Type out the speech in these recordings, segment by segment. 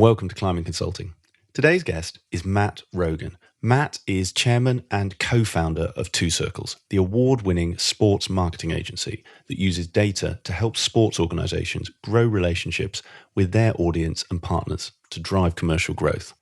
welcome to Climbing Consulting. Today's guest is Matt Rogan. Matt is chairman and co-founder of Two Circles, the award-winning sports marketing agency that uses data to help sports organizations grow relationships with their audience and partners to drive commercial growth.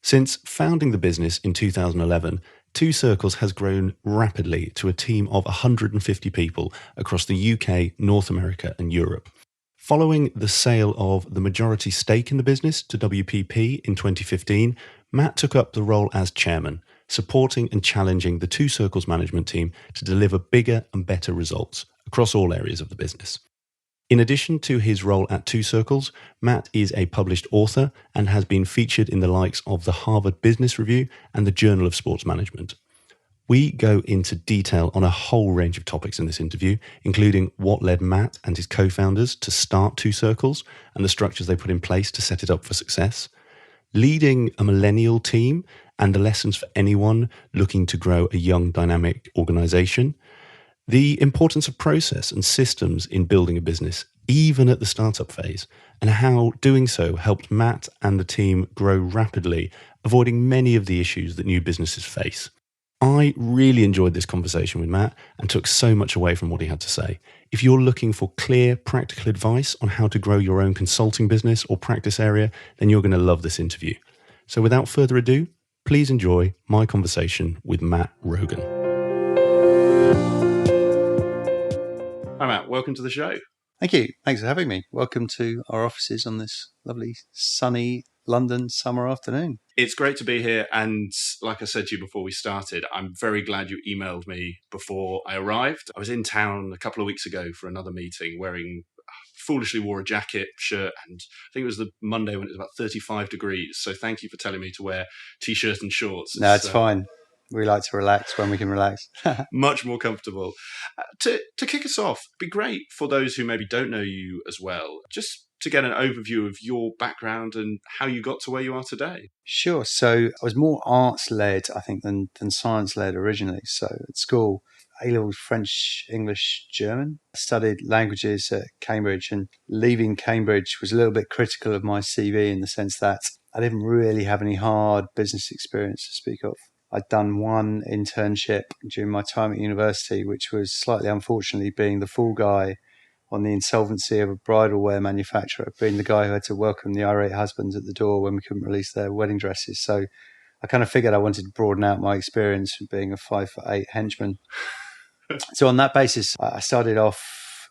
Since founding the business in 2011, Two Circles has grown rapidly to a team of 150 people across the UK, North America, and Europe. Following the sale of the majority stake in the business to WPP in 2015, Matt took up the role as chairman, supporting and challenging the Two Circles management team to deliver bigger and better results across all areas of the business. In addition to his role at Two Circles, Matt is a published author and has been featured in the likes of the Harvard Business Review and the Journal of Sports Management. We go into detail on a whole range of topics in this interview, including what led Matt and his co-founders to start Two Circles and the structures they put in place to set it up for success, leading a millennial team and the lessons for anyone looking to grow a young, dynamic organization, the importance of process and systems in building a business, even at the startup phase, and how doing so helped Matt and the team grow rapidly, avoiding many of the issues that new businesses face. I really enjoyed this conversation with Matt and took so much away from what he had to say. If you're looking for clear, practical advice on how to grow your own consulting business or practice area, then you're going to love this interview. So without further ado, please enjoy my conversation with Matt Rogan. Hi, Matt. Welcome to the show. Thank you. Thanks for having me. Welcome to our offices on this lovely, sunny London summer afternoon. It's great to be here. And like I said to you before we started, I'm very glad you emailed me before I arrived. I was in town a couple of weeks ago for another meeting foolishly wore a jacket, shirt, and I think it was the Monday when it was about 35 degrees. So thank you for telling me to wear T-shirt and shorts. No, it's fine. We like to relax when we can relax. Much more comfortable. To kick us off, it'd be great for those who maybe don't know you as well, just to get an overview of your background and how you got to where you are today. Sure. So I was more arts-led, I think, than science-led originally. So at school, A-level French, English, German. I studied languages at Cambridge, and leaving Cambridge was a little bit critical of my CV in the sense that I didn't really have any hard business experience to speak of. I'd done one internship during my time at university, which was slightly unfortunately being the fall guy on the insolvency of a bridal wear manufacturer, being the guy who had to welcome the irate husbands at the door when we couldn't release their wedding dresses. So I kind of figured I wanted to broaden out my experience from being a 5'8" henchman. So on that basis, I started off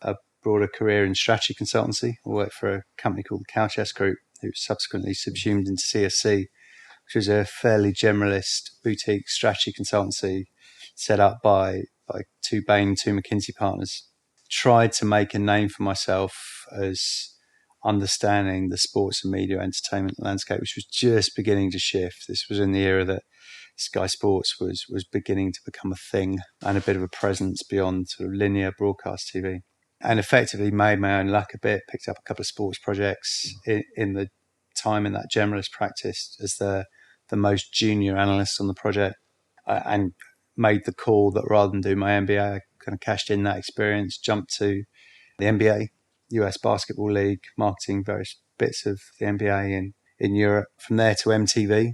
a broader career in strategy consultancy. I worked for a company called the Couchess Group, who was subsequently subsumed into CSC, which was a fairly generalist boutique strategy consultancy set up by two Bain, two McKinsey partners. Tried to make a name for myself as understanding the sports and media entertainment landscape, which was just beginning to shift. This was in the era that Sky Sports was beginning to become a thing and a bit of a presence beyond sort of linear broadcast TV. And effectively made my own luck a bit, picked up a couple of sports projects in the time in that generalist practice as the most junior analyst on the project, and made the call that rather than do my MBA, I kind of cashed in that experience, jumped to the NBA, US Basketball League, marketing various bits of the NBA in Europe. From there to MTV.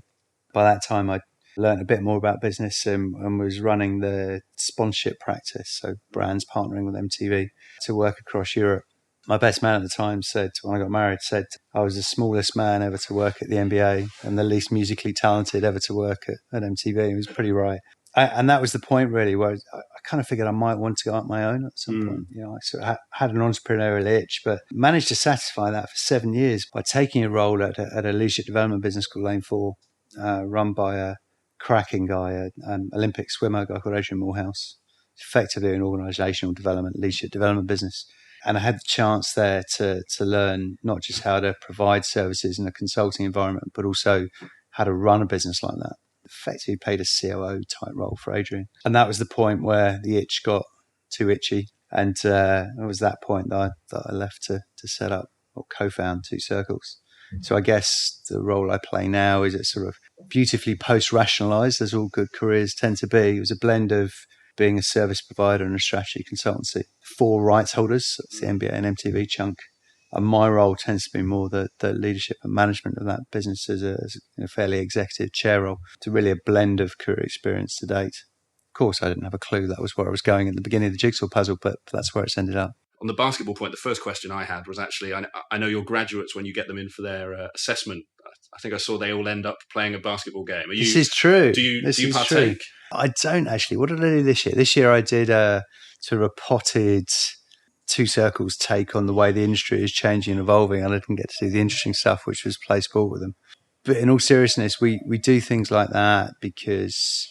By that time, I learned a bit more about business and was running the sponsorship practice, so brands partnering with MTV to work across Europe. My best man at the time said, when I got married, said I was the smallest man ever to work at the NBA and the least musically talented ever to work at MTV. He was pretty right. And that was the point, really, where I kind of figured I might want to go out my own at some point. You know, I sort of had an entrepreneurial itch, but managed to satisfy that for 7 years by taking a role at a leadership development business called Lane 4, run by a cracking guy, an Olympic swimmer, a guy called Adrian Morehouse. Effectively an organisational development, leadership development business. And I had the chance there to learn not just how to provide services in a consulting environment, but also how to run a business like that. Effectively played a COO type role for Adrian. And that was the point where the itch got too itchy. And it was that point that I left to set up or co-found Two Circles. So I guess the role I play now is it's sort of beautifully post-rationalised, as all good careers tend to be. It was a blend of being a service provider and a strategy consultancy. 4 rights holders, that's the NBA and MTV chunk, And my role tends to be more the leadership and management of that business as a fairly executive chair role, to really a blend of career experience to date. Of course, I didn't have a clue that was where I was going at the beginning of the jigsaw puzzle, but that's where it's ended up. On the basketball point, the first question I had was actually, I know your graduates, when you get them in for their assessment, I think I saw they all end up playing a basketball game. This is true. Do you partake? True. I don't actually. What did I do this year? This year I did sort of a potted Two Circles take on the way the industry is changing and evolving. I didn't get to do the interesting stuff, which was play sport with them. But in all seriousness, we do things like that because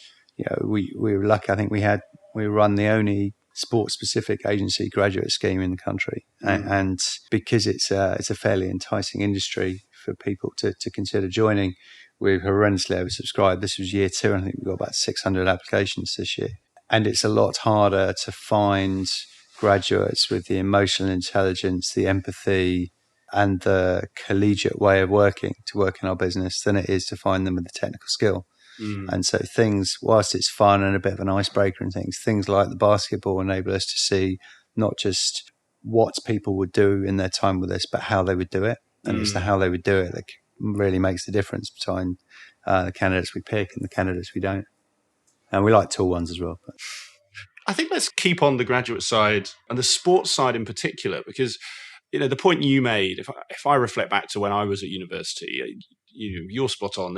we were lucky. I think we run the only sport-specific agency graduate scheme in the country, and because it's a fairly enticing industry for people to consider joining, we're horrendously oversubscribed. This was year 2, and I think we've got about 600 applications this year, and it's a lot harder to find graduates with the emotional intelligence, the empathy, and the collegiate way of working to work in our business than it is to find them with the technical skill. And so things, whilst it's fun and a bit of an icebreaker and things like the basketball enable us to see not just what people would do in their time with us, but how they would do it. And it's the how they would do it that really makes the difference between the candidates we pick and the candidates we don't. And we like tall ones as well. But I think let's keep on the graduate side and the sports side in particular, because the point you made, if I reflect back to when I was at university, you're spot on.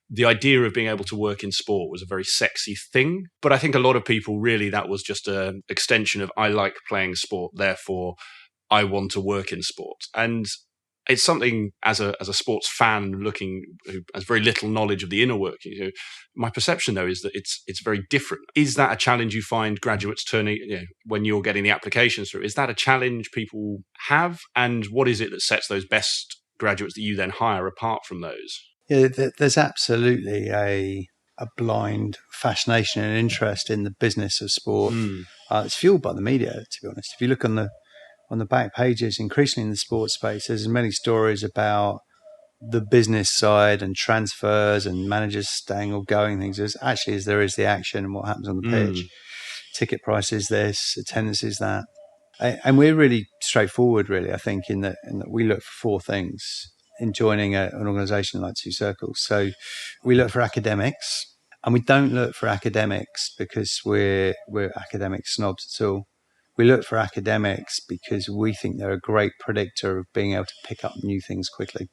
The idea of being able to work in sport was a very sexy thing. But I think a lot of people really, that was just an extension of, I like playing sport, therefore I want to work in sport. And it's something as a sports fan who has very little knowledge of the inner workings. My perception though is that it's very different. Is that a challenge you find graduates turning when you're getting the applications through? Is that a challenge people have? And what is it that sets those best graduates that you then hire apart from those? Yeah, there's absolutely a blind fascination and interest in the business of sport. It's fueled by the media, to be honest. If you look on the back pages, increasingly in the sports space, there's many stories about the business side and transfers and managers staying or going things as there is the action and what happens on the pitch. Ticket prices this, attendance is that. And we're really straightforward, really, I think, in that we look for 4 things in joining an organisation like Two Circles. So we look for academics, and we don't look for academics because we're academic snobs at all. We look for academics because we think they're a great predictor of being able to pick up new things quickly.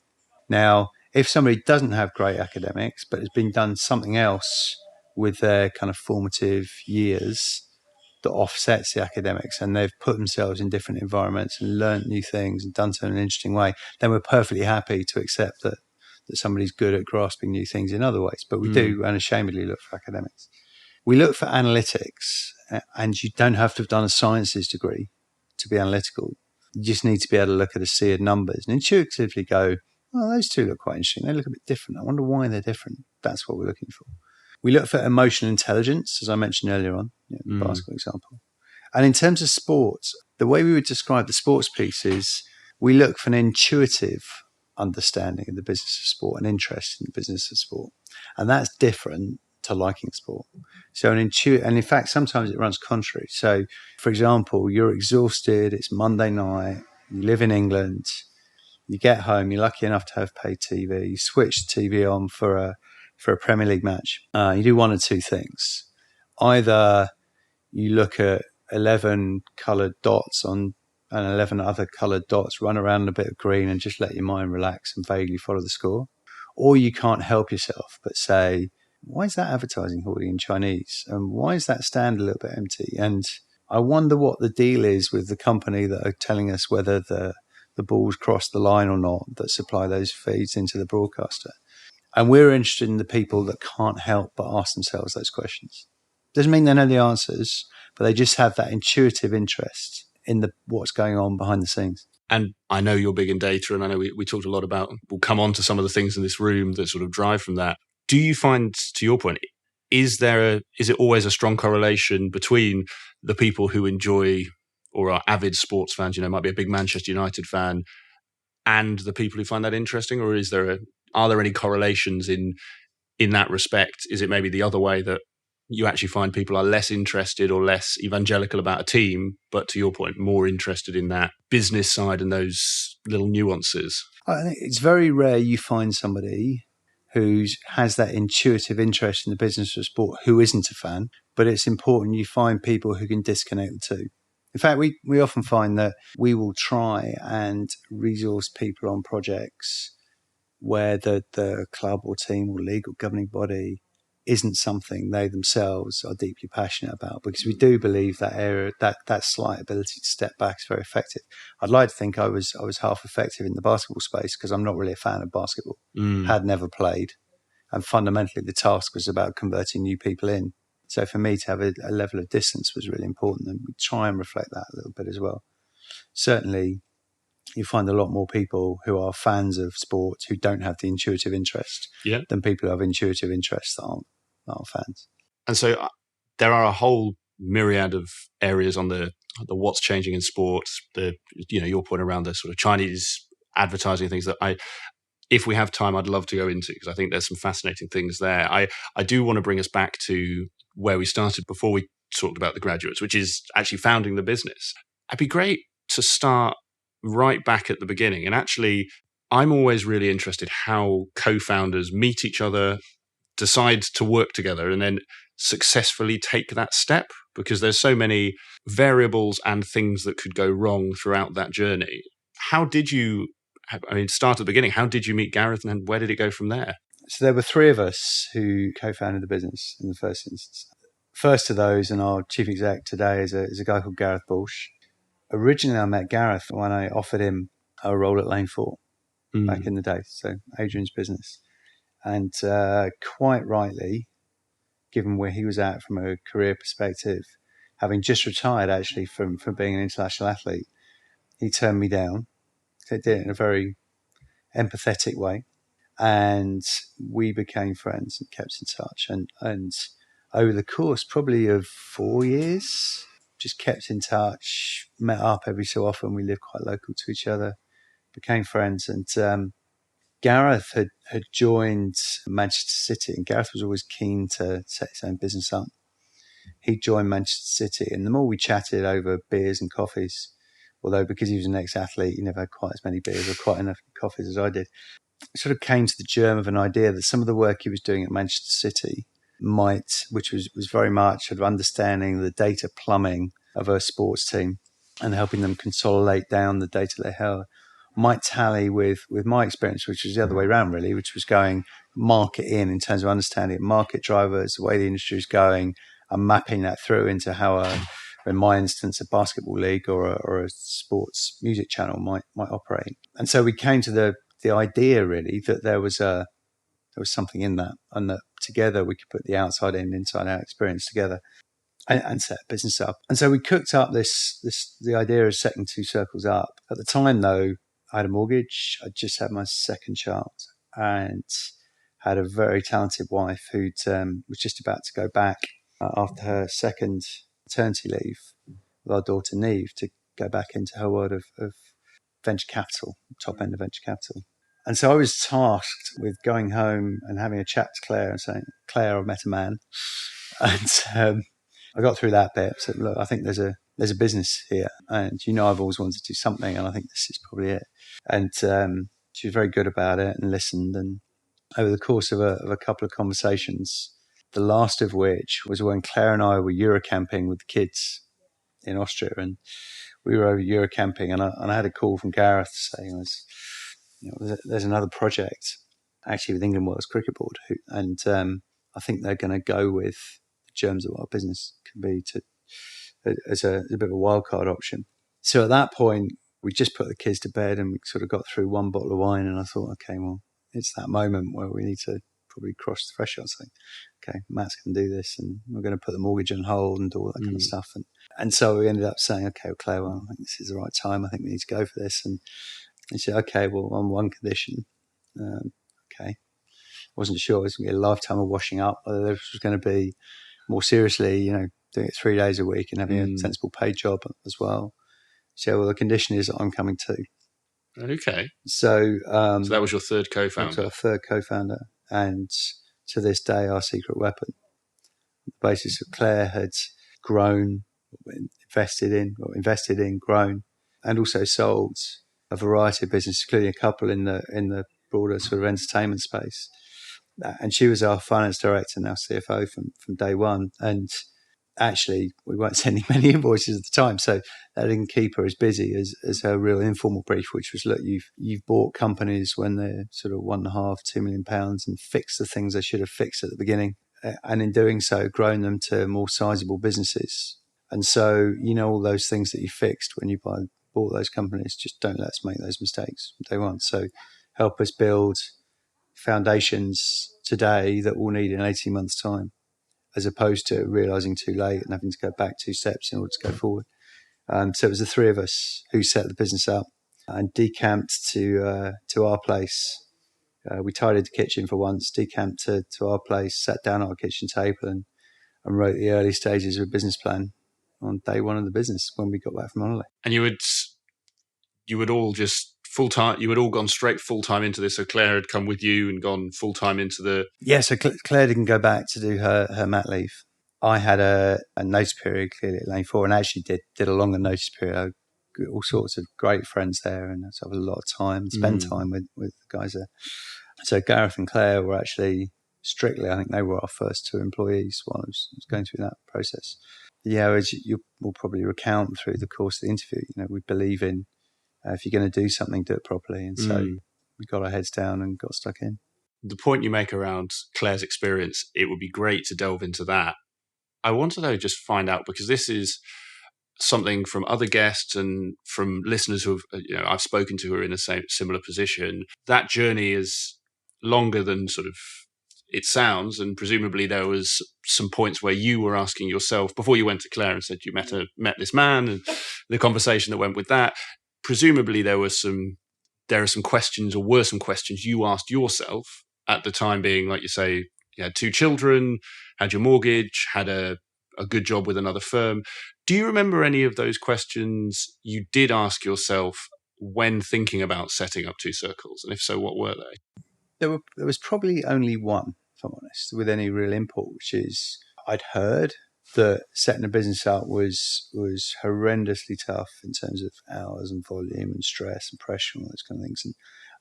Now, if somebody doesn't have great academics but has been done something else with their kind of formative years that offsets the academics, and they've put themselves in different environments and learned new things and done so in an interesting way, then we're perfectly happy to accept that somebody's good at grasping new things in other ways. But we do unashamedly look for academics. We look for analytics, and you don't have to have done a sciences degree to be analytical. You just need to be able to look at a sea of numbers and intuitively go, well, those two look quite interesting. They look a bit different. I wonder why they're different. That's what we're looking for. We look for emotional intelligence, as I mentioned earlier on, the basketball example. And in terms of sports, the way we would describe the sports piece is we look for an intuitive understanding of the business of sport, an interest in the business of sport. And that's different to liking sport. So and in fact, sometimes it runs contrary. So, for example, you're exhausted, it's Monday night, you live in England, you get home, you're lucky enough to have paid TV, you switch the TV on for a Premier League match. You do one of 2 things. Either you look at 11 coloured dots and 11 other coloured dots, run around a bit of green and just let your mind relax and vaguely follow the score. Or you can't help yourself but say, why is that advertising hoarding in Chinese? And why is that stand a little bit empty? And I wonder what the deal is with the company that are telling us whether the balls cross the line or not, that supply those feeds into the broadcaster. And we're interested in the people that can't help but ask themselves those questions. Doesn't mean they know the answers, but they just have that intuitive interest in what's going on behind the scenes. And I know you're big in data, and I know we talked a lot about, we'll come on to some of the things in this room that sort of drive from that. Do you find, to your point, is it always a strong correlation between the people who enjoy or are avid sports fans, might be a big Manchester United fan, and the people who find that interesting? Or are there any correlations in that respect? Is it maybe the other way that you actually find people are less interested or less evangelical about a team, but to your point, more interested in that business side and those little nuances. I think it's very rare you find somebody who has that intuitive interest in the business of sport who isn't a fan, but it's important you find people who can disconnect the two. In fact, we often find that we will try and resource people on projects where the club or team or league or governing body isn't something they themselves are deeply passionate about, because we do believe that area, that slight ability to step back is very effective. I'd like to think I was half effective in the basketball space because I'm not really a fan of basketball, had never played, and fundamentally the task was about converting new people in. So for me to have a level of distance was really important, and we try and reflect that a little bit as well. Certainly, you find a lot more people who are fans of sport who don't have the intuitive interest than people who have intuitive interests that aren't fans. And so there are a whole myriad of areas on the what's changing in sports. Your point around the sort of Chinese advertising things that if we have time, I'd love to go into, because I think there's some fascinating things there. I do want to bring us back to where we started before we talked about the graduates, which is actually founding the business. It'd be great to start right back at the beginning. And actually, I'm always really interested how co-founders meet each other, decide to work together, and then successfully take that step, because there's so many variables and things that could go wrong throughout that journey. How did you, start at the beginning, how did you meet Gareth, and where did it go from there? So there were three of us who co-founded the business in the first instance. First of those, and our chief exec today, is a guy called Gareth Bush. Originally, I met Gareth when I offered him a role at Lane 4 back in the day, so Adrian's business. And quite rightly, given where he was at from a career perspective, having just retired actually from being an international athlete, he turned me down. He did it in a very empathetic way. And we became friends and kept in touch. And over the course probably of 4 years, just kept in touch, met up every so often. We lived quite local to each other, became friends. And Gareth had joined Manchester City, and Gareth was always keen to set his own business up. He joined Manchester City, and the more we chatted over beers and coffees, although because he was an ex-athlete, he never had quite as many beers or quite enough coffees as I did, it sort of came to the germ of an idea that some of the work he was doing at Manchester City which was very much sort of understanding the data plumbing of a sports team and helping them consolidate down the data they held, might tally with my experience, which was the other way around, really, which was going market in terms of understanding market drivers, the way the industry is going, and mapping that through into how in my instance, a basketball league or a sports music channel might operate. And so we came to the idea, really, that there was something in that, and that together we could put the outside in, inside out experience together and set business up. And so we cooked up the idea of setting Two Circles up. At the time, though, I had a mortgage. I just had my second child and had a very talented wife who was just about to go back after her second maternity leave with our daughter Neve to go back into her world of venture capital, top end of venture capital. And so I was tasked with going home and having a chat to Claire and saying, Claire, I've met a man. And I got through that bit. Said, look, I think there's a business here. And I've always wanted to do something, and I think this is probably it. And she was very good about it and listened. And over the course of a couple of conversations, the last of which was when Claire and I were Eurocamping with the kids in Austria. And we were over Eurocamping, and I had a call from Gareth saying, there's another project actually with England World Cricket Board, and I think they're going to go with the germs of what our business can be as a bit of a wildcard option. So at that point, we just put the kids to bed and we sort of got through one bottle of wine, and I thought, okay, well, it's that moment where we need to probably cross the threshold and say, okay, Matt's going to do this, and we're going to put the mortgage on hold and do all that kind of stuff. And so we ended up saying, okay, well, Claire, I think this is the right time. I think we need to go for this. And he said, okay, well, on one condition. Okay. I wasn't sure it was going to be a lifetime of washing up, whether this was going to be more seriously, doing it 3 days a week and having a sensible paid job as well. So, well, the condition is that I'm coming too. Okay. So that was your third co-founder? That was our third co-founder. And to this day, our secret weapon. The basis of Claire had grown, invested in, grown, and also sold a variety of businesses, including a couple in the broader sort of entertainment space. And she was our finance director, now CFO from day one. And actually, we weren't sending many invoices at the time, so that didn't keep her as busy as her real informal brief, which was, look, you've bought companies when they're sort of £1.5, £2 million and fixed the things they should have fixed at the beginning. And in doing so, grown them to more sizable businesses. And so, all those things that you fixed when you bought those companies, just don't let us make those mistakes day one. So help us build foundations today that we'll need in 18 months' time, as opposed to realising too late and having to go back 2 steps in order to go forward. So it was the three of us who set the business up and decamped to our place. We tidied the kitchen for once, decamped to our place, sat down at our kitchen table and wrote the early stages of a business plan on day one of the business when we got back from holiday. And you would all just full-time, you had all gone straight full-time into this. So Claire had come with you and gone full-time into the... Yeah, so Claire didn't go back to do her mat leave. I had a notice period clearly at Lane 4 and actually did a longer notice period. I had all sorts of great friends there and I had a lot of time, spend time with the guys there. So Gareth and Claire were actually strictly, I think they were our first 2 employees while I was going through that process. Yeah, as you will probably recount through the course of the interview, we believe in if you're going to do something, do it properly. And so we got our heads down and got stuck in. The point you make around Claire's experience, it would be great to delve into that. I want to though just find out, because this is something from other guests and from listeners who have, I've spoken to who are in a similar position. That journey is longer than sort of it sounds, and presumably there was some points where you were asking yourself before you went to Claire and said you met this man and the conversation that went with that. Presumably there are some questions, or were some questions you asked yourself at the time being, like you say, you had 2 children, had your mortgage, had a good job with another firm. Do you remember any of those questions you did ask yourself when thinking about setting up 2 Circles? And if so, what were they? There was probably only one, if I'm honest, with any real import, which is I'd heard that setting a business up was horrendously tough in terms of hours and volume and stress and pressure and all those kind of things.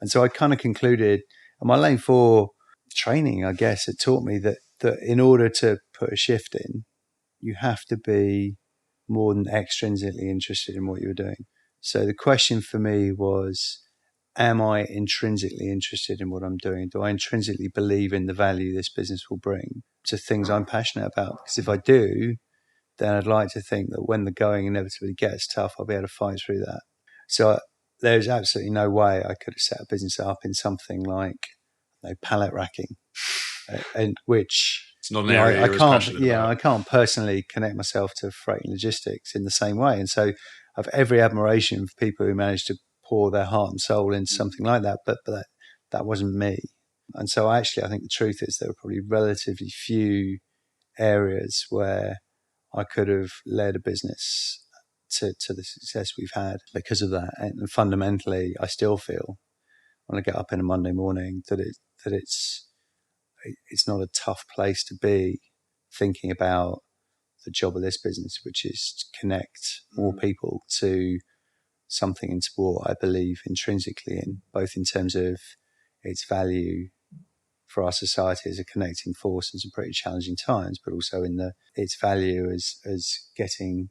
And so I kind of concluded, and my Lane 4 training, I guess, had taught me that in order to put a shift in, you have to be more than extrinsically interested in what you were doing. So the question for me was, am I intrinsically interested in what I'm doing? Do I intrinsically believe in the value this business will bring to things I'm passionate about? Because if I do, then I'd like to think that when the going inevitably gets tough, I'll be able to fight through that. So there's absolutely no way I could have set a business up in something like pallet racking, and which it's not an area I can't. About. I can't personally connect myself to freight and logistics in the same way, and so I've every admiration for people who manage to pour their heart and soul into something like that, but that wasn't me. And so I think the truth is there were probably relatively few areas where I could have led a business to the success we've had because of that. And fundamentally, I still feel when I get up in a Monday morning that it's not a tough place to be thinking about the job of this business, which is to connect more people to something in sport I believe intrinsically in, both in terms of its value for our society as a connecting force in some pretty challenging times, but also in its value as getting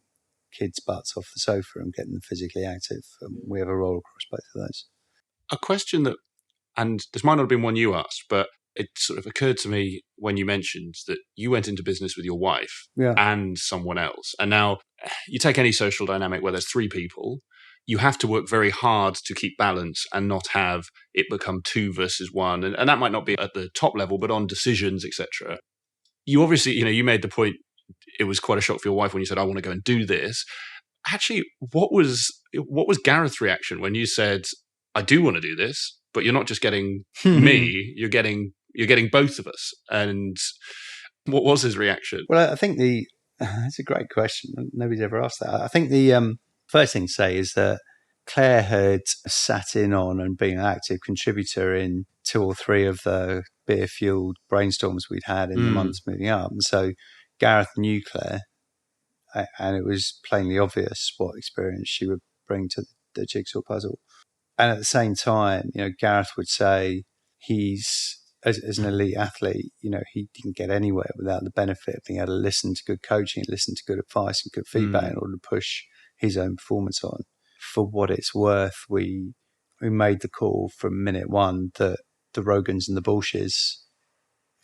kids' butts off the sofa and getting them physically active. We have a role across both of those. A question that, and this might not have been one you asked, but it sort of occurred to me when you mentioned that you went into business with your wife and someone else. And now you take any social dynamic where there's 3 people, you have to work very hard to keep balance and not have it become 2 versus 1. And that might not be at the top level, but on decisions, etc. You obviously, you made the point, it was quite a shock for your wife when you said, I want to go and do this. Actually, what was Gareth's reaction when you said, I do want to do this, but you're not just getting me, you're getting both of us? And what was his reaction? Well, I think that's a great question. Nobody's ever asked that. I think the first thing to say is that Claire had sat in on and been an active contributor in 2 or 3 of the beer-fueled brainstorms we'd had in the months moving up. And so Gareth knew Claire, and it was plainly obvious what experience she would bring to the jigsaw puzzle. And at the same time, Gareth would say he's, as an elite athlete, he didn't get anywhere without the benefit of being able to listen to good coaching, listen to good advice and good feedback in order to push his own performance on. For what it's worth, we made the call from minute one that the Rogans and the Bolshes,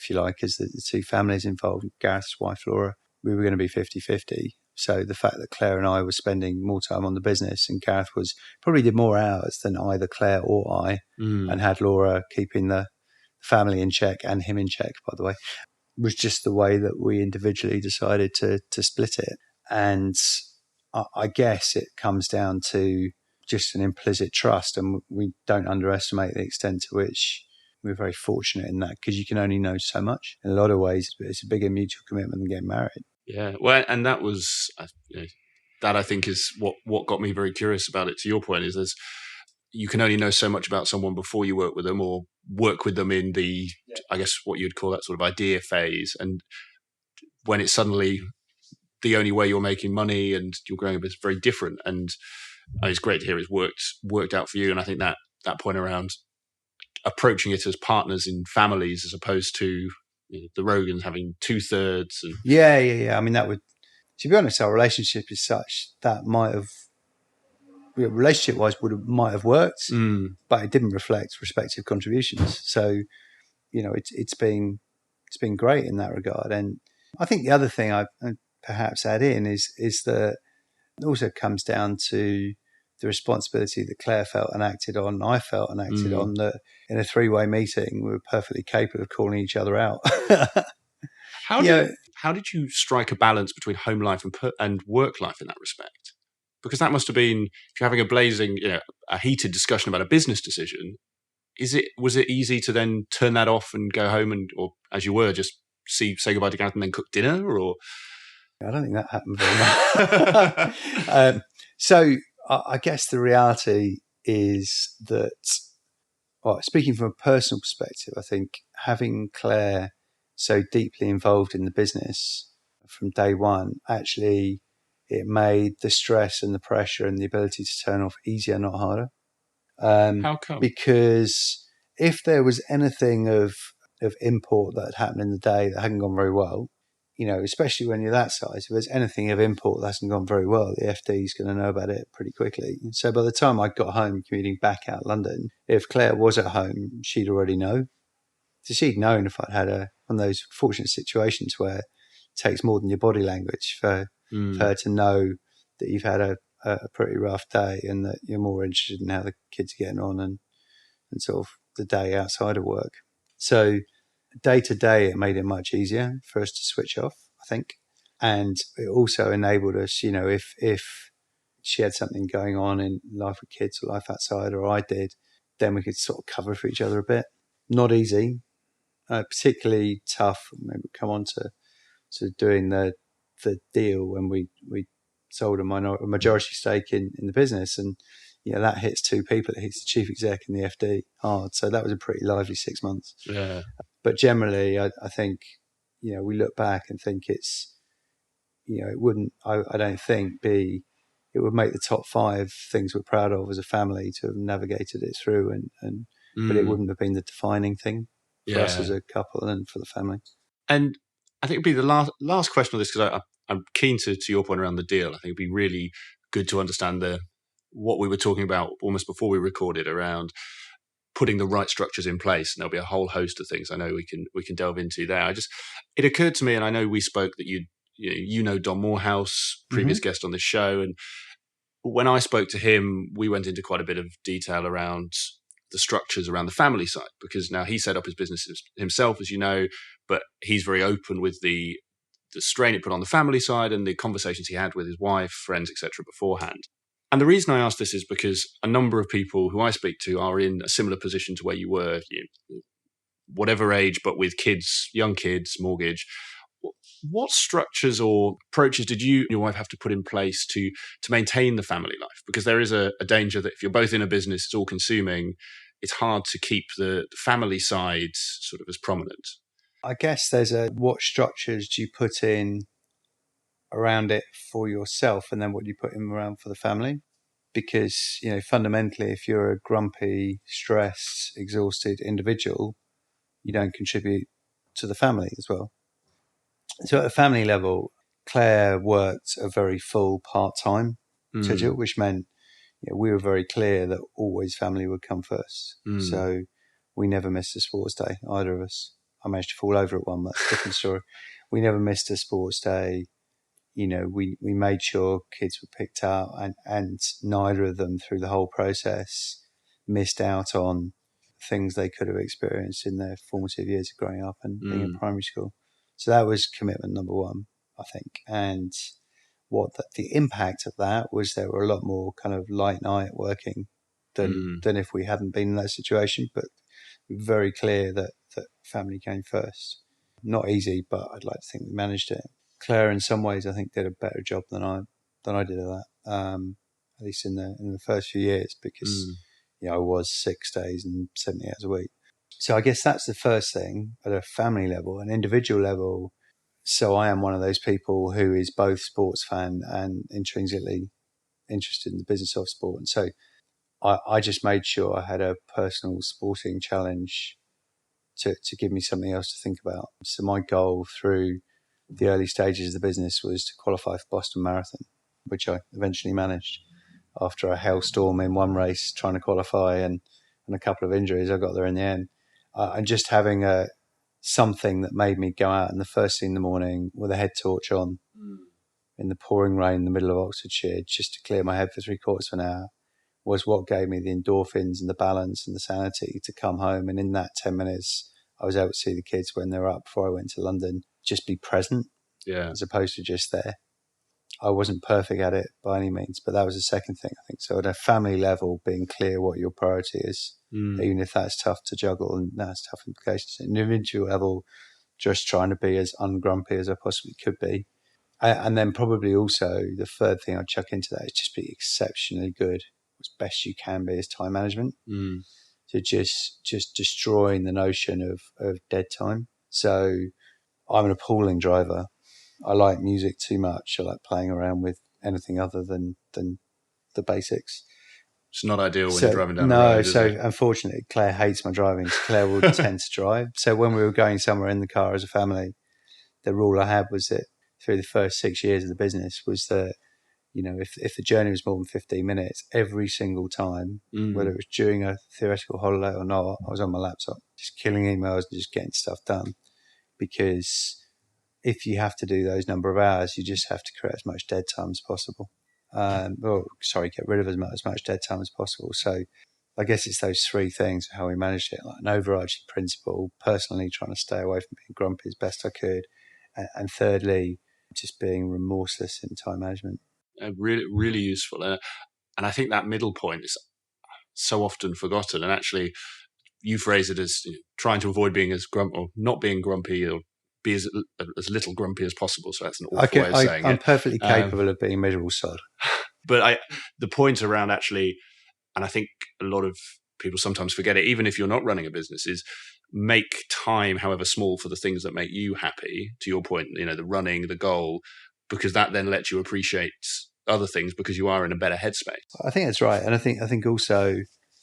if you like, as the two families involved, Gareth's wife, Laura, we were going to be 50-50. So the fact that Claire and I were spending more time on the business, and Gareth probably did more hours than either Claire or I, and had Laura keeping the family in check and him in check, by the way, was just the way that we individually decided to split it. And I guess it comes down to just an implicit trust, and we don't underestimate the extent to which we're very fortunate in that, because you can only know so much. In a lot of ways, it's a bigger mutual commitment than getting married. Yeah, well, and that was that I think is what got me very curious about it. To your point, is you can only know so much about someone before you work with them, or work with them in the, I guess, what you'd call that sort of idea phase, and when it's suddenly the only way you're making money and you're growing a bit, very different. And it's great to hear it's worked out for you. And I think that point around approaching it as partners in families as opposed to the Rogans having 2/3. And yeah. I mean, that would, to be honest, our relationship is such that might have, relationship-wise, might have worked, but it didn't reflect respective contributions. So, it's been great in that regard. And I think the other thing I perhaps add in is that it also comes down to the responsibility that Claire felt and acted on, I felt and acted on, that in a 3-way meeting, we were perfectly capable of calling each other out. How did you strike a balance between home life and work life in that respect? Because that must have been, if you're having a heated discussion about a business decision, was it easy to then turn that off and go home or as you were, just say goodbye to Gareth and then cook dinner? Or I don't think that happened very much. So I guess the reality is that, speaking from a personal perspective, I think having Claire so deeply involved in the business from day one, actually, it made the stress and the pressure and the ability to turn off easier, not harder. How come? Because if there was anything of import that had happened in the day that hadn't gone very well, especially when you're that size, if there's anything of import that hasn't gone very well, the FD is going to know about it pretty quickly. So by the time I got home, commuting back out London, if Claire was at home, she'd already know. So she'd known if I'd had one of those fortunate situations where it takes more than your body language for her to know that you've had a pretty rough day and that you're more interested in how the kids are getting on and sort of the day outside of work. So day to day, it made it much easier for us to switch off, I think. And it also enabled us, if she had something going on in life with kids or life outside, or I did, then we could sort of cover for each other a bit. Not easy, particularly tough. Maybe we'll come on to sort of doing the deal when we sold a majority stake in the business, and that hits two people. It hits the chief exec and the FD hard. So that was a pretty lively 6 months. Yeah. But generally, I think we look back and think it's it wouldn't. I don't think it would make the top 5 things we're proud of as a family to have navigated it through, and but it wouldn't have been the defining thing for us as a couple and for the family. And I think it'd be the last question of this, because I'm keen to your point around the deal. I think it'd be really good to understand what we were talking about almost before we recorded around putting the right structures in place. And there'll be a whole host of things I know we can delve into there. It occurred to me, and I know we spoke that you know Don Morehouse, previous guest on this show, and when I spoke to him, we went into quite a bit of detail around the structures around the family side, because now he set up his business himself, as you know, but he's very open with the strain it put on the family side and the conversations he had with his wife, friends, etc. beforehand. And the reason I ask this is because a number of people who I speak to are in a similar position to where you were, whatever age, but with kids, young kids, mortgage. What structures or approaches did you and your wife have to put in place to maintain the family life? Because there is a danger that if you're both in a business, it's all consuming, it's hard to keep the family side sort of as prominent. I guess there's what structures do you put in around it for yourself, and then what do you put in around for the family? Because, fundamentally, if you're a grumpy, stressed, exhausted individual, you don't contribute to the family as well. So at a family level, Claire worked a very full part-time schedule, which meant we were very clear that always family would come first. So we never missed a sports day, either of us. I managed to fall over at one, that's a different story. We never missed a sports day. We made sure kids were picked up, and neither of them through the whole process missed out on things they could have experienced in their formative years of growing up and being in primary school. So that was commitment number one, I think. And the impact of that was there were a lot more kind of light night working than if we hadn't been in that situation. But very clear that family came first. Not easy, but I'd like to think we managed it. Claire, in some ways, I think did a better job than I did at that. At least in the first few years, because I was 6 days and 70 hours a week. So I guess that's the first thing at a family level. An individual level. So I am one of those people who is both sports fan and intrinsically interested in the business of sport. And so I just made sure I had a personal sporting challenge to give me something else to think about. So my goal through the early stages of the business was to qualify for Boston Marathon, which I eventually managed after a hailstorm in one race trying to qualify and a couple of injuries. I got there in the end. And just having something that made me go out in the first thing in the morning with a head torch on in the pouring rain in the middle of Oxfordshire just to clear my head for 3/4 of an hour was what gave me the endorphins and the balance and the sanity to come home. And in that 10 minutes, I was able to see the kids when they were up before I went to London, just be present as opposed to just there. I wasn't perfect at it by any means, but that was the second thing, I think. So at a family level, being clear what your priority is, even if that's tough to juggle and that's tough implications. At an individual level, just trying to be as ungrumpy as I possibly could be. And then probably also the third thing I'd chuck into that is just be exceptionally good as best you can be as time management. So just destroying the notion of dead time. So I'm an appalling driver. I like music too much. I like playing around with anything other than the basics. It's not ideal when you're driving down the road, is it? Unfortunately, Claire hates my driving. So Claire will tend to drive. So when we were going somewhere in the car as a family, the rule I had was that through the first 6 years of the business was that, if the journey was more than 15 minutes, every single time, whether it was during a theoretical holiday or not, I was on my laptop, just killing emails and just getting stuff done. Because if you have to do those number of hours, you just have to create as much dead time as possible. Get rid of as much dead time as possible. So I guess it's those three things, how we managed it, like an overarching principle, personally trying to stay away from being grumpy as best I could. And thirdly, just being remorseless in time management. Really, really useful. And I think that middle point is so often forgotten. And actually, you phrase it as trying to avoid being as grumpy, or not being grumpy, or be as little grumpy as possible. So that's an awful way of saying I'm it. perfectly capable of being a miserable sod. But the point around actually, and I think a lot of people sometimes forget it, even if you're not running a business, is make time, however small, for the things that make you happy. To your point, the running, the goal, because that then lets you appreciate other things because you are in a better headspace. I think that's right. And I think also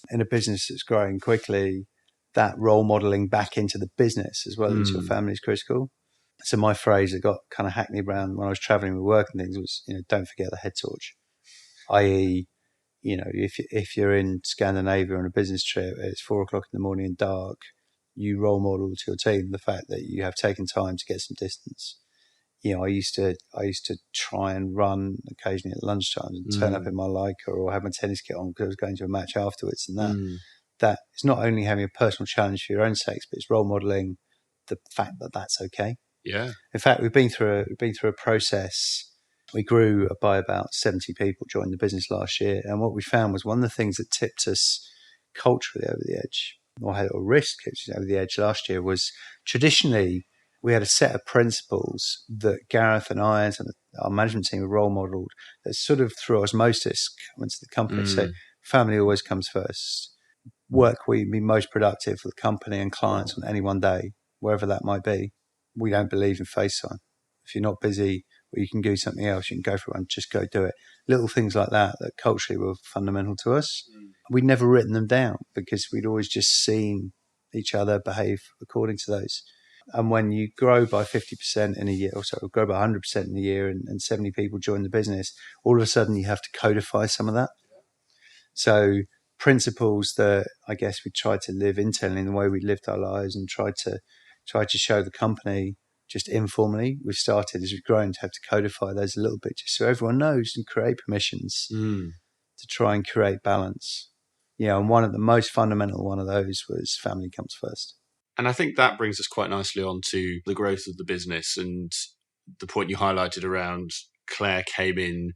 in a business that's growing quickly, that role modeling back into the business as well as your family is critical. So my phrase that got kind of hackneyed around when I was traveling with work and things was, don't forget the head torch, i.e., if you're in Scandinavia on a business trip, it's 4:00 in the morning and dark, you role model to your team the fact that you have taken time to get some distance. I used to try and run occasionally at lunchtime and turn up in my Leica or have my tennis kit on because I was going to a match afterwards. And that is not only having a personal challenge for your own sakes, but it's role modeling the fact that that's okay. Yeah. In fact, we've been through a process. We grew by about 70 people joined the business last year. And what we found was one of the things that tipped us culturally over the edge, or risked us over the edge last year, was traditionally we had a set of principles that Gareth and I and our management team have role modeled that sort of through osmosis went to the company. So family always comes first. Work we be most productive for the company and clients on any one day. wherever that might be. We don't believe in FaceTime. If you're not busy or you can do something else, you can go for a run, just go do it. Little things like that culturally were fundamental to us. We'd never written them down because we'd always just seen each other behave according to those. And when you grow by 50% in a year, or sorry, grow by 100% in a year and 70 people join the business, all of a sudden you have to codify some of that. So principles that I guess we tried to live internally in the way we lived our lives and tried to show the company just informally. We've started as we've grown to have to codify those a little bit just so everyone knows and create permissions to try and create balance. And one of the most fundamental one of those was family comes first. And I think that brings us quite nicely on to the growth of the business and the point you highlighted around Claire came in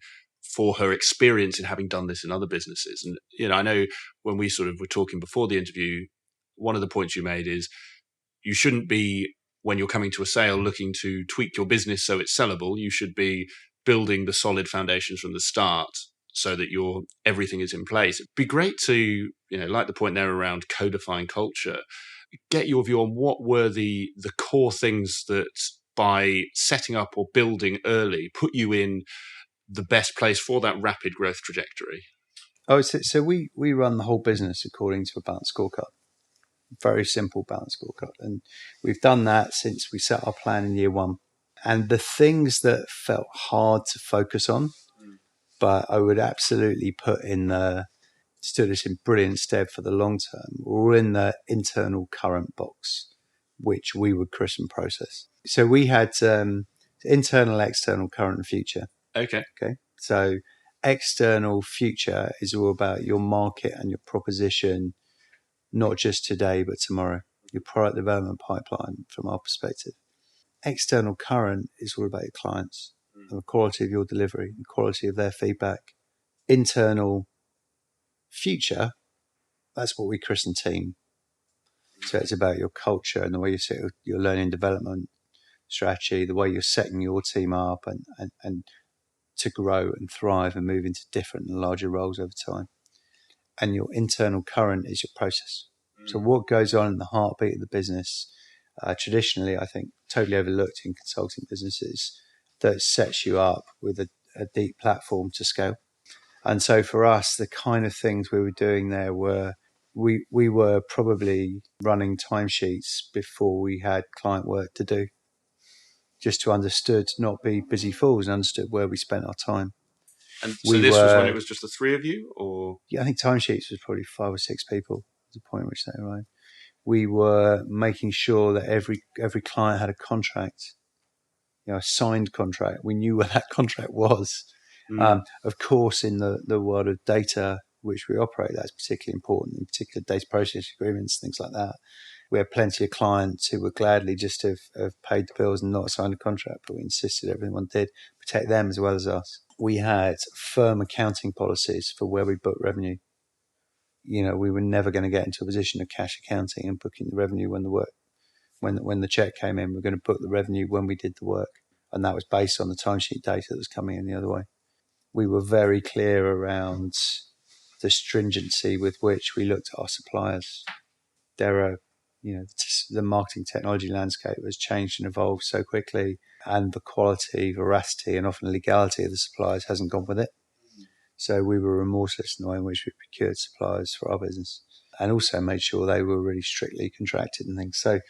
for her experience in having done this in other businesses. And, I know when we sort of were talking before the interview, one of the points you made is you shouldn't be, when you're coming to a sale, looking to tweak your business so it's sellable. You should be building the solid foundations from the start so that everything is in place. It'd be great to, like the point there around codifying culture, get your view on what were the core things that by setting up or building early put you in the best place for that rapid growth trajectory. So we run the whole business according to a balanced scorecard. Very simple balanced scorecard. And we've done that since we set our plan in year one. And the things that felt hard to focus on, but I would absolutely put stood us in brilliant stead for the long term, were all in the internal current box, which we would christen process. So we had internal, external, current, and future. Okay. So external future is all about your market and your proposition, not just today, but tomorrow, your product development pipeline from our perspective. External current is all about your clients and the quality of your delivery, the quality of their feedback. Internal future, that's what we christen team. So it's about your culture and the way you set your learning development strategy, the way you're setting your team up and to grow and thrive and move into different and larger roles over time. And your internal current is your process. So what goes on in the heartbeat of the business, traditionally, I think, totally overlooked in consulting businesses, that sets you up with a deep platform to scale. And so for us, the kind of things we were doing there were, we were probably running timesheets before we had client work to do, just to not be busy fools, and understood where we spent our time. And so this was when it was just the three of you, or? Yeah, I think timesheets was probably 5 or 6 people at the point at which they arrived. We were making sure that every client had a contract, a signed contract. We knew where that contract was. Of course, in the world of data which we operate, that's particularly important, in particular data processing agreements, things like that. We had plenty of clients who would gladly just have paid the bills and not signed a contract, but we insisted everyone did, protect them as well as us. We had firm accounting policies for where we book revenue. We were never going to get into a position of cash accounting and booking the revenue when the check came in. We're going to book the revenue when we did the work. And that was based on the timesheet data that was coming in the other way. We were very clear around the stringency with which we looked at our suppliers. The marketing technology landscape has changed and evolved so quickly, and the quality, veracity, and often legality of the suppliers hasn't gone with it. So we were remorseless in the way in which we procured suppliers for our business, and also made sure they were really strictly contracted and things. So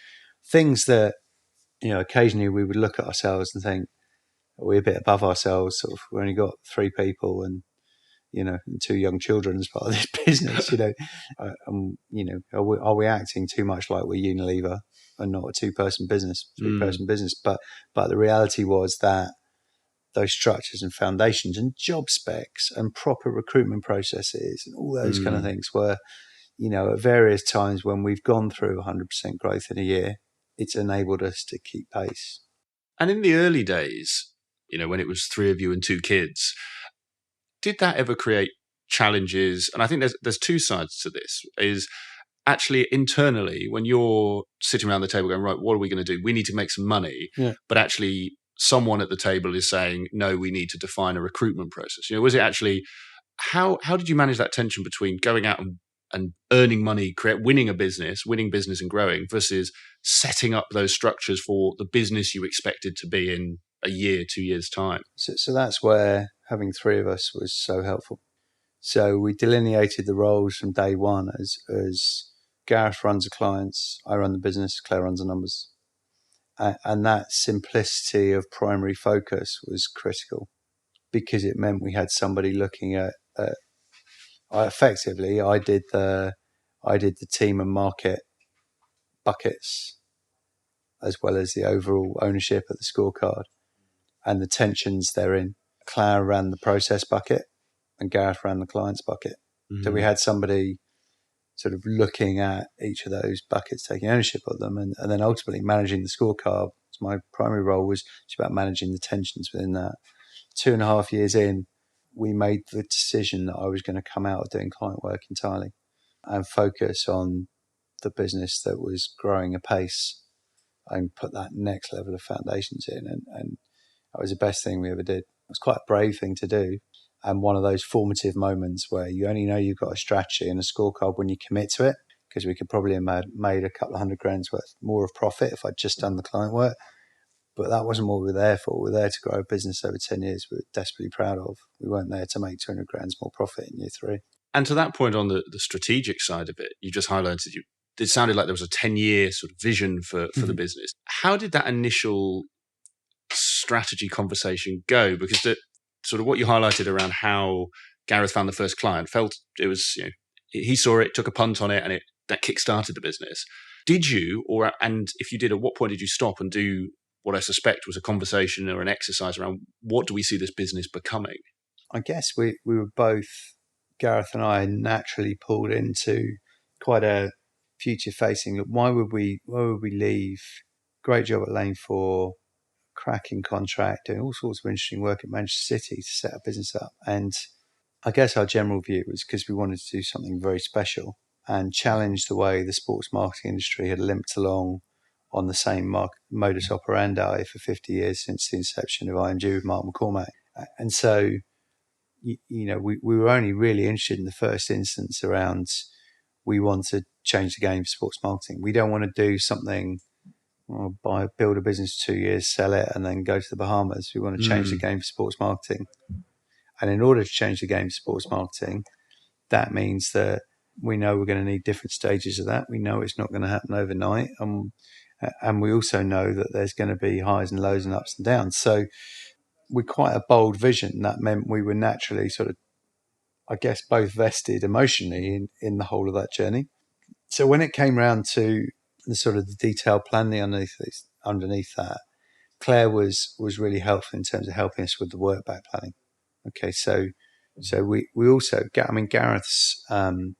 things that, occasionally we would look at ourselves and think, we're a bit above ourselves. Sort of, we've only got 3 people and 2 young children as part of this business. Are we acting too much like we're Unilever and not a 2-person business, 3-person business? But the reality was that those structures and foundations and job specs and proper recruitment processes and all those kind of things were, at various times when we've gone through 100% growth in a year, it's enabled us to keep pace. And in the early days, when it was 3 of you and 2 kids, did that ever create challenges? And I think there's 2 sides to this. Is actually internally, when you're sitting around the table going, right, what are we going to do? We need to make some money. Yeah. But actually someone at the table is saying, no, we need to define a recruitment process. Was it actually, how did you manage that tension between going out and and earning money, winning business and growing, versus setting up those structures for the business you expected to be in a year, 2 years' time? So that's where having three of us was so helpful. So we delineated the roles from day one as Gareth runs the clients, I run the business, Claire runs the numbers. And that simplicity of primary focus was critical, because it meant we had somebody looking at effectively I did the team and market buckets, as well as the overall ownership of the scorecard and the tensions therein. Claire ran the process bucket and Gareth ran the clients bucket. Mm-hmm. So we had somebody sort of looking at each of those buckets, taking ownership of them, and then ultimately managing the scorecard. So my primary role was about managing the tensions within that. 2.5 years in, we made the decision that I was going to come out of doing client work entirely and focus on the business that was growing apace and put that next level of foundations in. And that was the best thing we ever did. It was quite a brave thing to do. And one of those formative moments where you only know you've got a strategy and a scorecard when you commit to it, because we could probably have made a couple of $100,000 worth more of profit if I'd just done the client work. But that wasn't what we were there for. We were there to grow a business over 10 years we were desperately proud of. We weren't there to make $200,000 more profit in year 3. And to that point, on the strategic side of it, you just highlighted, it sounded like there was a 10-year sort of vision for the business. How did that initial strategy conversation go? Because sort of what you highlighted around how Gareth found the first client, felt it was, he saw it, took a punt on it, and that kick-started the business. Did you, and if you did, at what point did you stop and do what I suspect was a conversation or an exercise around what do we see this business becoming? I guess we were both, Gareth and I, naturally pulled into quite a future-facing look. Why would we leave? Great job at Lane 4, cracking contract, doing all sorts of interesting work at Manchester City to set a business up. And I guess our general view was because we wanted to do something very special and challenge the way the sports marketing industry had limped along on the same modus operandi for 50 years since the inception of IMG with Mark McCormack. And so, we were only really interested in the first instance around, we want to change the game for sports marketing. We don't want to do something, build a business 2 years, sell it, and then go to the Bahamas. We want to change the game for sports marketing. And in order to change the game for sports marketing, that means that we know we're going to need different stages of that. We know it's not going to happen overnight. And we also know that there's going to be highs and lows and ups and downs. So we're quite a bold vision. That meant we were naturally sort of, I guess, both vested emotionally in the whole of that journey. So when it came round to the sort of the detailed planning underneath that, Claire was really helpful in terms of helping us with the work back planning. Okay, so we also, Gareth's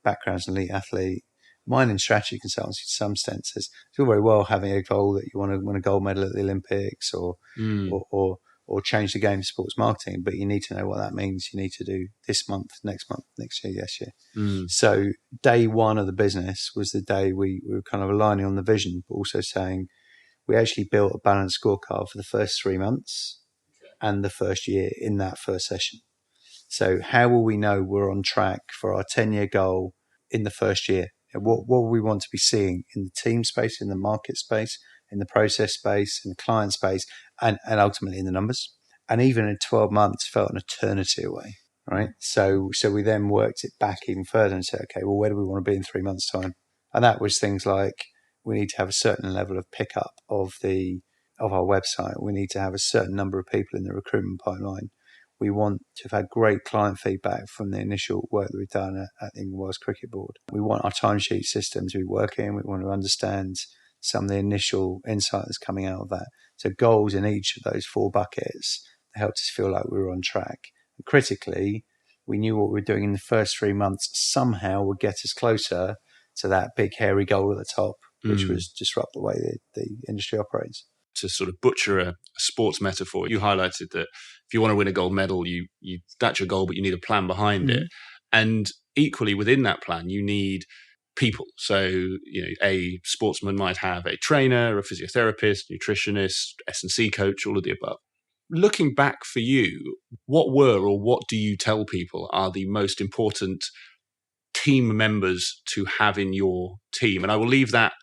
background's an elite athlete, mine in strategy consultancy to some extent. It's all very well having a goal that you want to win a gold medal at the Olympics or change the game of sports marketing, but you need to know what that means. You need to do this month, next year, yes year. So day one of the business was the day we were kind of aligning on the vision, but also saying we actually built a balanced scorecard for the first 3 months and the first year in that first session. So how will we know we're on track for our 10-year goal in the first year? What will we want to be seeing in the team space, in the market space, in the process space, in the client space, and ultimately in the numbers? And even in 12 months felt an eternity away, right? So we then worked it back even further and said, okay, well, where do we want to be in 3 months' time? And that was things like, we need to have a certain level of pickup of our website. We need to have a certain number of people in the recruitment pipeline. We want to have had great client feedback from the initial work that we've done at the England Wales Cricket Board. We want our timesheet system to be working. We want to understand some of the initial insight that's coming out of that. So goals in each of those 4 buckets helped us feel like we were on track. And critically, we knew what we were doing in the first 3 months somehow would get us closer to that big hairy goal at the top, which was disrupt the way the industry operates. To sort of butcher a sports metaphor, you highlighted that if you want to win a gold medal, that's your goal, but you need a plan behind it. And equally within that plan, you need people. So, a sportsman might have a trainer, a physiotherapist, nutritionist, S&C coach, all of the above. Looking back for you, what do you tell people are the most important team members to have in your team? And I will leave that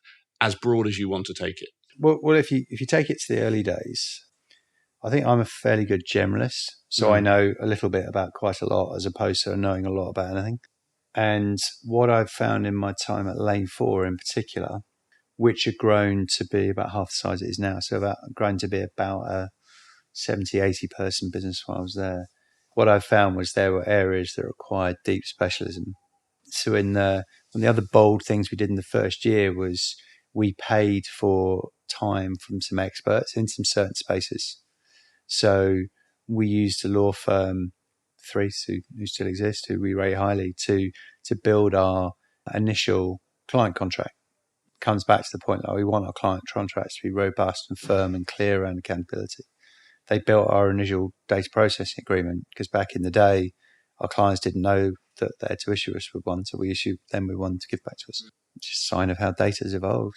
as broad as you want to take it. Well, if you take it to the early days, I think I'm a fairly good generalist. So I know a little bit about quite a lot as opposed to knowing a lot about anything. And what I've found in my time at Lane 4 in particular, which had grown to be about half the size it is now, so grown to be about a 70, 80 person business while I was there. What I found was there were areas that required deep specialism. So one of the other bold things we did in the first year was we paid for time from some experts in some certain spaces. So we used a law firm, Threes, who still exist, who we rate highly, to build our initial client contract. Comes back to the point that we want our client contracts to be robust and firm and clear around accountability. They built our initial data processing agreement because back in the day, our clients didn't know that they had to issue us with one, so we issued them with one to give back to us, which is a sign of how data has evolved.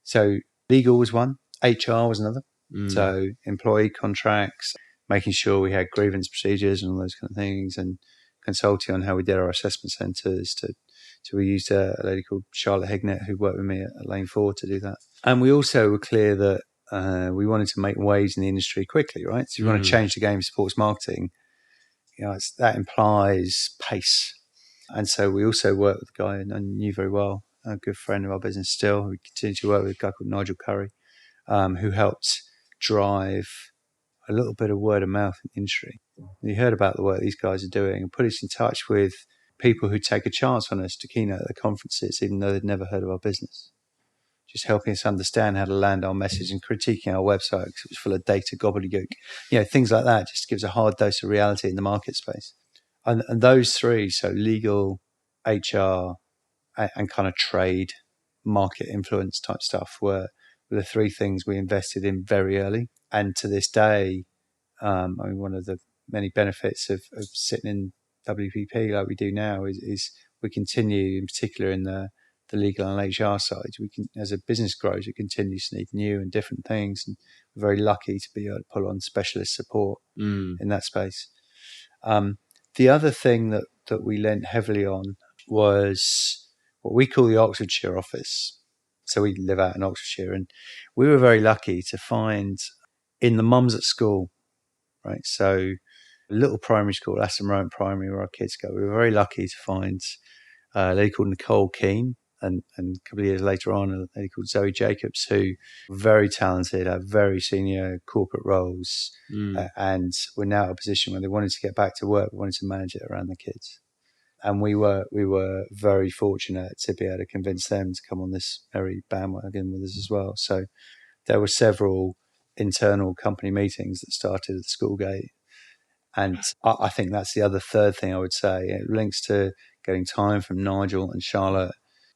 So legal was one, HR was another. So employee contracts, making sure we had grievance procedures and all those kind of things, and consulting on how we did our assessment centres. So we used a lady called Charlotte Hignett who worked with me at Lane 4 to do that. And we also were clear that we wanted to make waves in the industry quickly, right? So if you want to change the game of sports marketing, that implies pace. And so we also worked with a guy I knew very well, a good friend of our business still. We continue to work with a guy called Nigel Curry, who helped drive a little bit of word of mouth in the industry. He heard about the work these guys are doing and put us in touch with people who take a chance on us to keynote at the conferences, even though they'd never heard of our business. Just helping us understand how to land our message and critiquing our website because it was full of data gobbledygook. Things like that just gives a hard dose of reality in the market space. And those three, so legal, HR, and kind of trade, market influence type stuff were the three things we invested in very early. And to this day, one of the many benefits of sitting in WPP like we do now is we continue, in particular in the legal and HR side, we can, as a business grows, it continues to need new and different things. And we're very lucky to be able to pull on specialist support in that space. The other thing that we lent heavily on was what we call the Oxfordshire office. So we live out in Oxfordshire, and we were very lucky to find in the mums at school, right? So a little primary school, Aston Rowan Primary, where our kids go. We were very lucky to find a lady called Nicole Keane, and a couple of years later on, a lady called Zoe Jacobs, who were very talented, had very senior corporate roles, and were now at a position where they wanted to get back to work, wanted to manage it around the kids. And we were very fortunate to be able to convince them to come on this merry bandwagon with us as well. So there were several internal company meetings that started at the school gate. And I think that's the other third thing I would say. It links to getting time from Nigel and Charlotte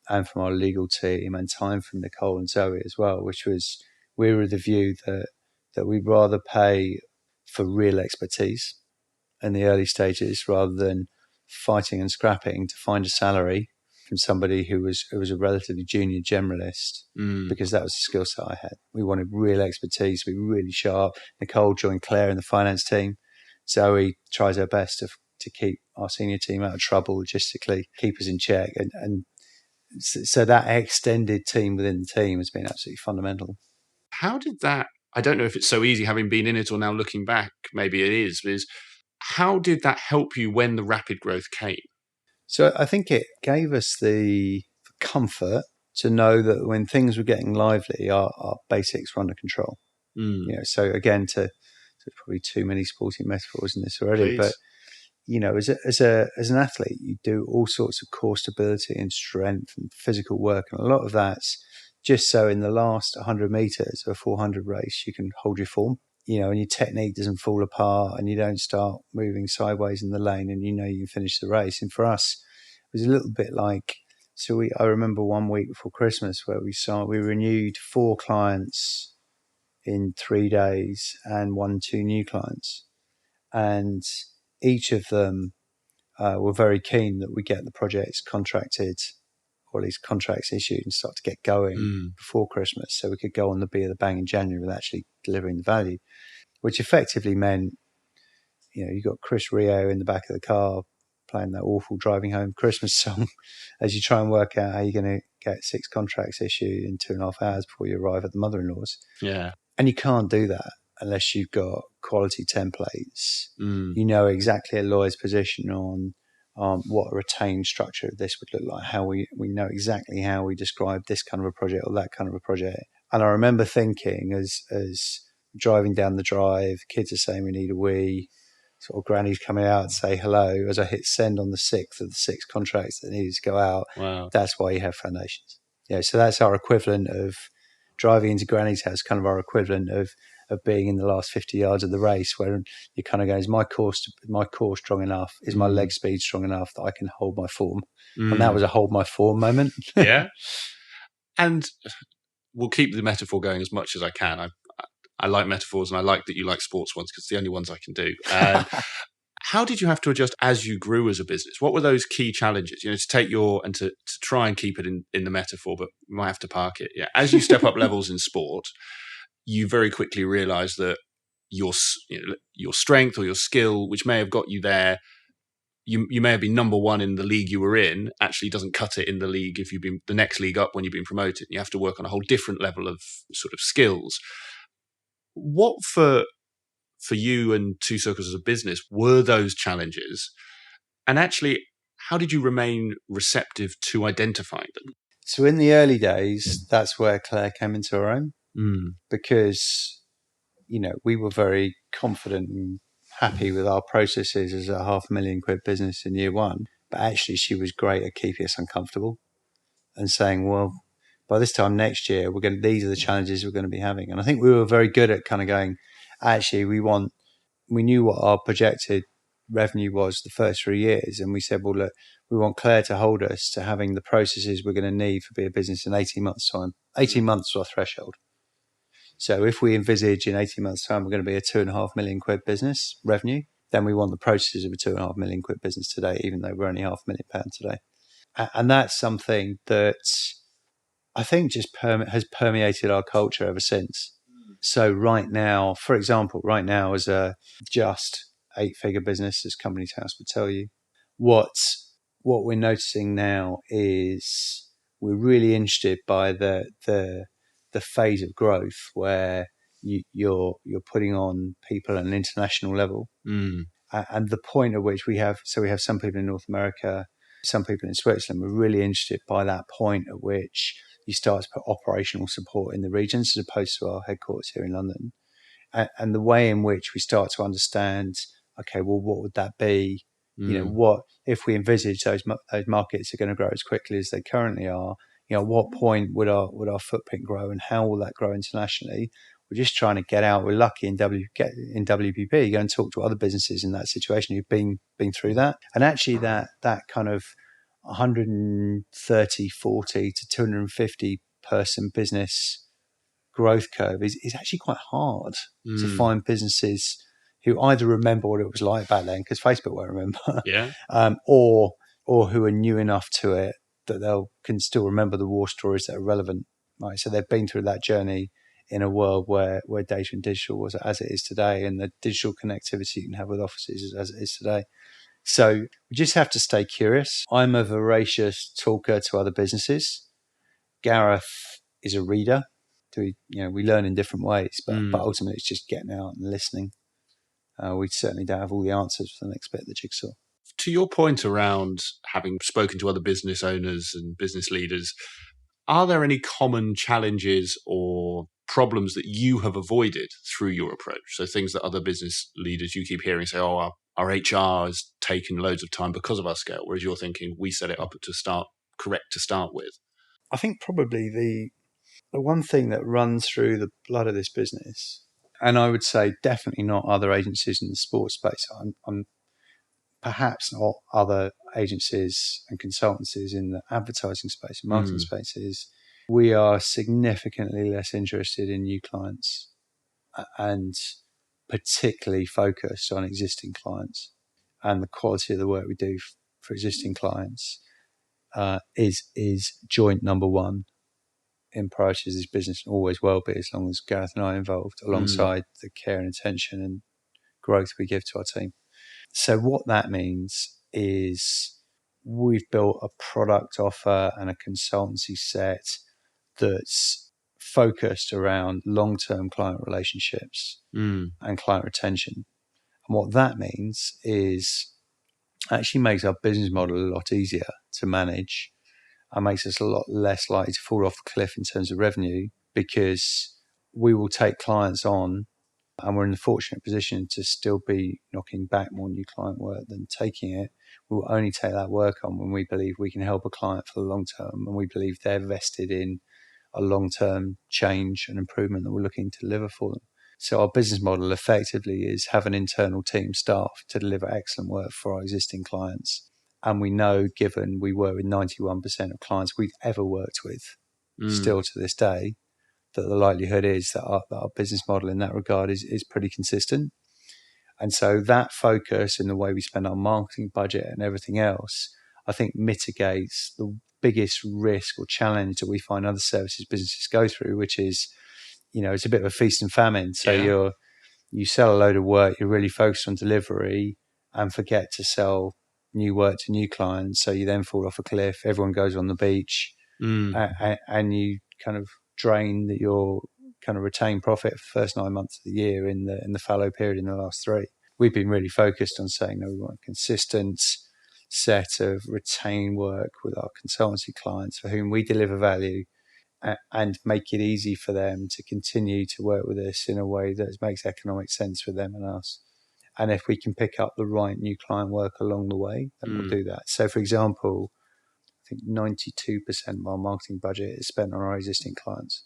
and from our legal team, and time from Nicole and Zoe as well, which was, we were of the view that we'd rather pay for real expertise in the early stages rather than fighting and scrapping to find a salary from somebody who was a relatively junior generalist, because that was the skill set I had. We wanted real expertise, be really sharp. Nicole joined Claire in the finance team. Zoe tries her best to keep our senior team out of trouble logistically, keep us in check. And so that extended team within the team has been absolutely fundamental. How did that, I don't know if it's so easy having been in it or now looking back, maybe it is how did that help you when the rapid growth came? So I think it gave us the comfort to know that when things were getting lively, our basics were under control. So again, there's probably too many sporting metaphors in this already, Please. But as an athlete, you do all sorts of core stability and strength and physical work, and a lot of that's just so in the last 100 meters of a 400 race, you can hold your form, and your technique doesn't fall apart, and you don't start moving sideways in the lane, and you can finish the race. And for us, it was a little bit like, I remember one week before Christmas where we renewed 4 clients in 3 days and won 2 new clients, and each of them were very keen that we get the projects contracted, or at least contracts issued, and start to get going before Christmas, so we could go on the beat of the bang in January with actually delivering the value, which effectively meant, you got Chris Rio in the back of the car playing that awful Driving Home Christmas song as you try and work out how you're going to get 6 contracts issued in 2.5 hours before you arrive at the mother-in-law's. Yeah. And you can't do that unless you've got quality templates. Mm. You know exactly a lawyer's position on what a retained structure of this would look like, how we know exactly how we describe this kind of a project or that kind of a project. And I remember thinking as driving down the drive, kids are saying we need a wee, sort of granny's coming out and say hello as I hit send on the 6th of the 6 contracts that needed to go out. Wow. That's why you have foundations. Yeah, so that's our equivalent of driving into granny's house, kind of our equivalent of being in the last 50 yards of the race, where you kind of go, is my core strong enough? Is my leg speed strong enough that I can hold my form? And that was a hold my form moment. Yeah. And we'll keep the metaphor going as much as I can. I like metaphors, and I like that you like sports ones because it's the only ones I can do. How did you have to adjust as you grew as a business? What were those key challenges? To take to try and keep it in the metaphor, but we might have to park it. Yeah. As you step up levels in sport, you very quickly realize that your strength or your skill, which may have got you there, you may have been number one in the league you were in, actually doesn't cut it in the league if you've been the next league up when you've been promoted. You have to work on a whole different level of sort of skills. What for you and Two Circles as a business were those challenges? And actually, how did you remain receptive to identifying them? So in the early days, that's where Claire came into her own, because, we were very confident and happy with our processes as a £500,000 business in year one. But actually, she was great at keeping us uncomfortable and saying, well, by this time next year, these are the challenges we're going to be having. And I think we were very good at kind of going, actually, we knew what our projected revenue was the first 3 years. And we said, well, look, we want Claire to hold us to having the processes we're going to need for be a business in 18 months' time. 18 months is our threshold. So if we envisage in 18 months' time, we're going to be a £2.5 million business revenue, then we want the processes of a £2.5 million business today, even though we're only £500,000 today. And that's something that I think just has permeated our culture ever since. So right now, for example, as a just 8-figure business, as Companies House would tell you, what we're noticing now is we're really interested by the phase of growth where you're putting on people at an international level, and the point at which we have some people in North America, some people in Switzerland. We're really interested by that point at which you start to put operational support in the regions as opposed to our headquarters here in London, and the way in which we start to understand, okay, well, what would that be? What if we envisage those markets are going to grow as quickly as they currently are? At what point would our footprint grow, and how will that grow internationally? We're just trying to get out. We're lucky in WPP. Go and talk to other businesses in that situation who've been through that, and actually that kind of 130, 40 to 250 person business growth curve is actually quite hard to find businesses who either remember what it was like back then, because Facebook won't remember, or who are new enough to it that can still remember the war stories that are relevant. Right, so they've been through that journey in a world where data and digital was as it is today, and the digital connectivity you can have with offices is as it is today. So we just have to stay curious. I'm a voracious talker to other businesses. Gareth is a reader. We learn in different ways, but ultimately it's just getting out and listening. We certainly don't have all the answers for the next bit of the jigsaw. To your point around having spoken to other business owners and business leaders, are there any common challenges or problems that you have avoided through your approach? So things that other business leaders you keep hearing say, oh, our HR has taken loads of time because of our scale, whereas you're thinking we set it up to start with. I think probably the one thing that runs through the blood of this business, and I would say definitely not other agencies in the sports space, I'm perhaps not other agencies and consultancies in the advertising space and marketing space, is we are significantly less interested in new clients and particularly focused on existing clients. And the quality of the work we do for existing clients is joint number one in priorities of this business, and always will be as long as Gareth and I are involved, alongside the care and attention and growth we give to our team. So what that means is we've built a product offer and a consultancy set that's focused around long-term client relationships and client retention. And what that means is actually makes our business model a lot easier to manage and makes us a lot less likely to fall off a cliff in terms of revenue, because we will take clients on, and we're in the fortunate position to still be knocking back more new client work than taking it. We'll only take that work on when we believe we can help a client for the long term, and we believe they're vested in a long-term change and improvement that we're looking to deliver for them. So our business model effectively is have an internal team staff to deliver excellent work for our existing clients. And we know, given we work with 91% of clients we've ever worked with, still to this day, that the likelihood is that our business model in that regard is pretty consistent. And so that focus in the way we spend our marketing budget and everything else, I think mitigates the biggest risk or challenge that we find other services businesses go through, which is, it's a bit of a feast and famine. So you sell a load of work, you're really focused on delivery and forget to sell new work to new clients. So you then fall off a cliff, everyone goes on the beach, and you kind of drain your kind of retained profit for the first 9 months of the year in the fallow period in the last 3. We've been really focused on saying, no, we want a consistent set of retained work with our consultancy clients for whom we deliver value, and make it easy for them to continue to work with us in a way that makes economic sense for them and us. And if we can pick up the right new client work along the way, then we'll do that. So, for example, I think 92% of our marketing budget is spent on our existing clients.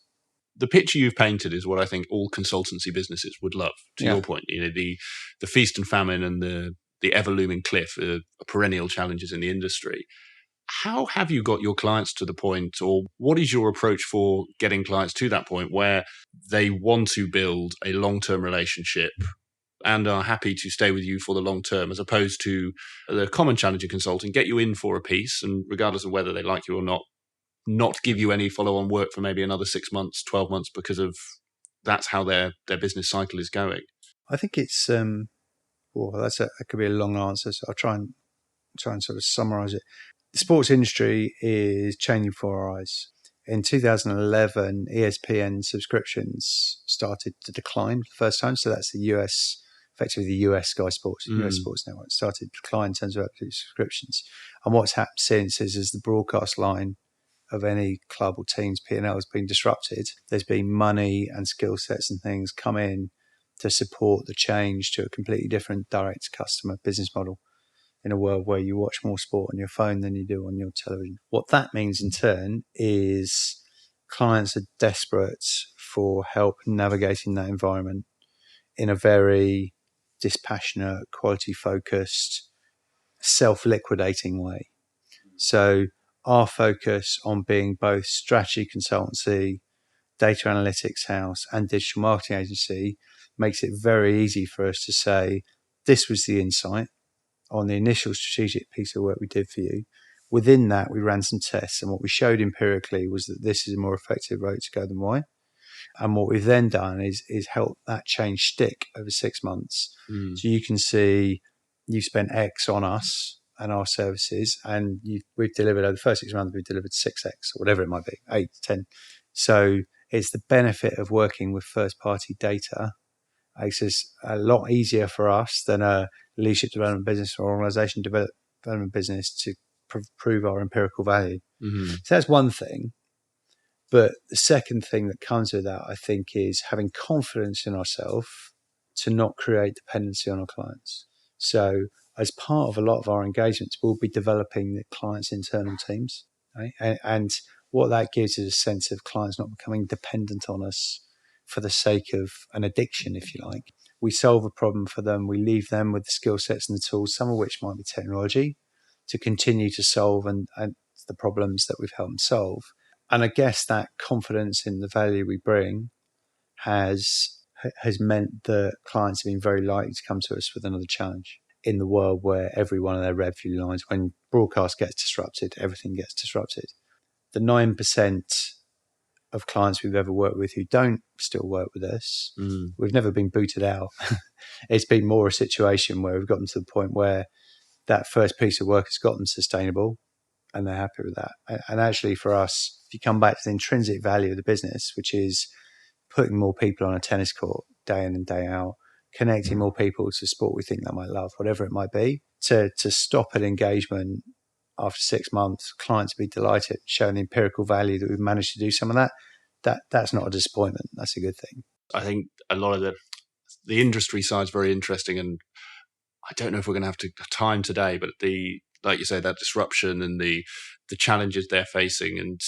The picture you've painted is what I think all consultancy businesses would love. To your point, the feast and famine and the ever looming cliff are perennial challenges in the industry. How have you got your clients to the point, or what is your approach for getting clients to that point where they want to build a long-term relationship and are happy to stay with you for the long term, as opposed to the common challenge in consulting, get you in for a piece, and regardless of whether they like you or not give you any follow-on work for maybe another 6 months, 12 months, because of that's how their business cycle is going? I think it's that could be a long answer, so I'll try and sort of summarize it. The sports industry is changing before our eyes. In 2011, ESPN subscriptions started to decline for the first time. So that's effectively the US Sky Sports, US Sports Network started to decline in terms of subscriptions. And what's happened since is as the broadcast line of any club or team's P&L has been disrupted, there's been money and skill sets and things come in to support the change to a completely different direct customer business model in a world where you watch more sport on your phone than you do on your television. What that means in turn is clients are desperate for help navigating that environment in a very dispassionate, quality-focused, self-liquidating way. So our focus on being both strategy consultancy, data analytics house, and digital marketing agency makes it very easy for us to say, this was the insight on the initial strategic piece of work we did for you. Within that, we ran some tests, and what we showed empirically was that this is a more effective route to go than Y. And what we've then done is help that change stick over 6 months. So you can see you spent X on us and our services, and we've delivered over the first 6 months, we've delivered 6X or whatever it might be, 8, 10. So it's the benefit of working with first-party data. It's just a lot easier for us than a leadership development business or organization development business to prove our empirical value. So that's one thing. But the second thing that comes with that, I think, is having confidence in ourselves to not create dependency on our clients. So as part of a lot of our engagements, we'll be developing the clients' internal teams. Right? And what that gives is a sense of clients not becoming dependent on us for the sake of an addiction, if you like. We solve a problem for them. We leave them with the skill sets and the tools, some of which might be technology, to continue to solve and the problems that we've helped them solve. And I guess that confidence in the value we bring has meant that clients have been very likely to come to us with another challenge in the world where every one of their revenue lines, when broadcast gets disrupted, everything gets disrupted. The 9% of clients we've ever worked with who don't still work with us, we've never been booted out. It's been more a situation where we've gotten to the point where that first piece of work has got them sustainable and they're happy with that. And actually for us, if you come back to the intrinsic value of the business, which is putting more people on a tennis court day in and day out, connecting more people to sport we think they might love, whatever it might be, to stop an engagement after 6 months, clients be delighted, showing the empirical value that we've managed to do some of that's not a disappointment. That's a good thing. I think a lot of the industry side is very interesting, and I don't know if we're going to have time today, but like you say, that disruption and the challenges they're facing, and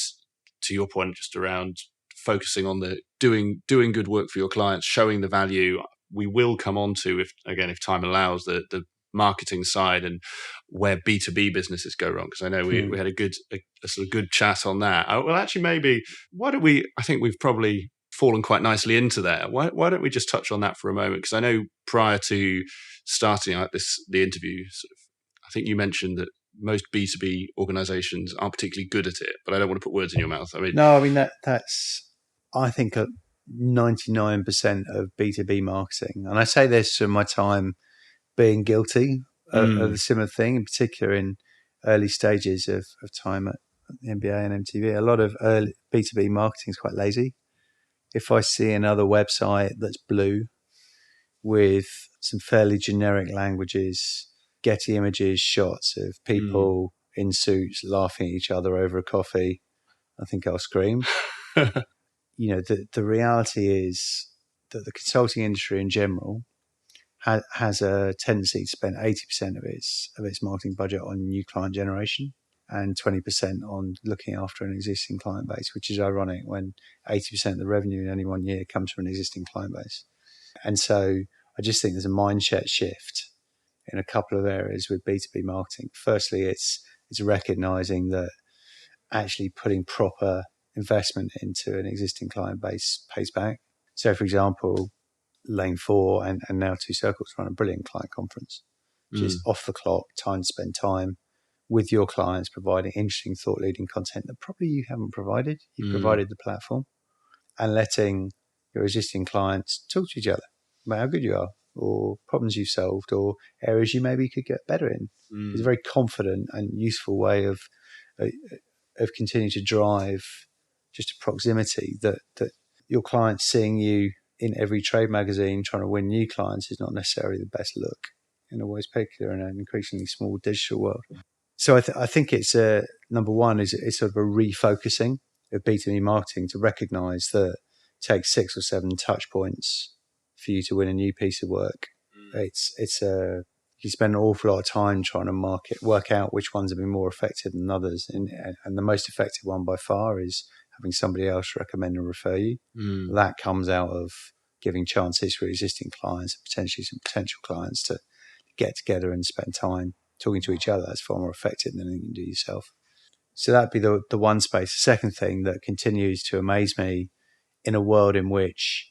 to your point, just around focusing on the doing good work for your clients, showing the value. We will come on to, if time allows, the marketing side and where B2B businesses go wrong, because I know we had a sort of good chat on that. Well, actually, maybe why don't we? I think we've probably fallen quite nicely into there. Why don't we just touch on that for a moment? Because I know prior to starting out the interview, I think you mentioned that most B2B organizations aren't particularly good at it, but I don't want to put words in your mouth. That's I think 99% of B2B marketing, and I say this from my time being guilty of a similar thing, in particular in early stages of time at the NBA and MTV. A lot of early B2B marketing is quite lazy. If I see another website that's blue with some fairly generic languages, Getty Images shots of people in suits laughing at each other over a coffee, I think I'll scream. The reality is that the consulting industry in general has a tendency to spend 80% of its marketing budget on new client generation and 20% on looking after an existing client base, which is ironic when 80% of the revenue in any one year comes from an existing client base. And so I just think there's a mindset shift in a couple of areas with B2B marketing. Firstly, it's recognizing that actually putting proper investment into an existing client base pays back. So, for example, Lane 4 and now Two Circles run a brilliant client conference, which is off the clock, time to spend time with your clients, providing interesting thought-leading content that probably you haven't provided. You've provided the platform, and letting your existing clients talk to each other about how good you are, or problems you've solved, or areas you maybe could get better in. It's a very confident and useful way of continuing to drive just a proximity that your clients seeing you in every trade magazine trying to win new clients is not necessarily the best look in a way, particular in an increasingly small digital world. So I think it's number one is it's sort of a refocusing of B2B marketing to recognize that it takes 6 or 7 touch points for you to win a new piece of work. You spend an awful lot of time trying to work out which ones have been more effective than others. And the most effective one by far is having somebody else recommend and refer you. That comes out of giving chances for existing clients and potentially some potential clients to get together and spend time talking to each other. That's far more effective than anything you can do yourself. So that'd be the one space. The second thing that continues to amaze me in a world in which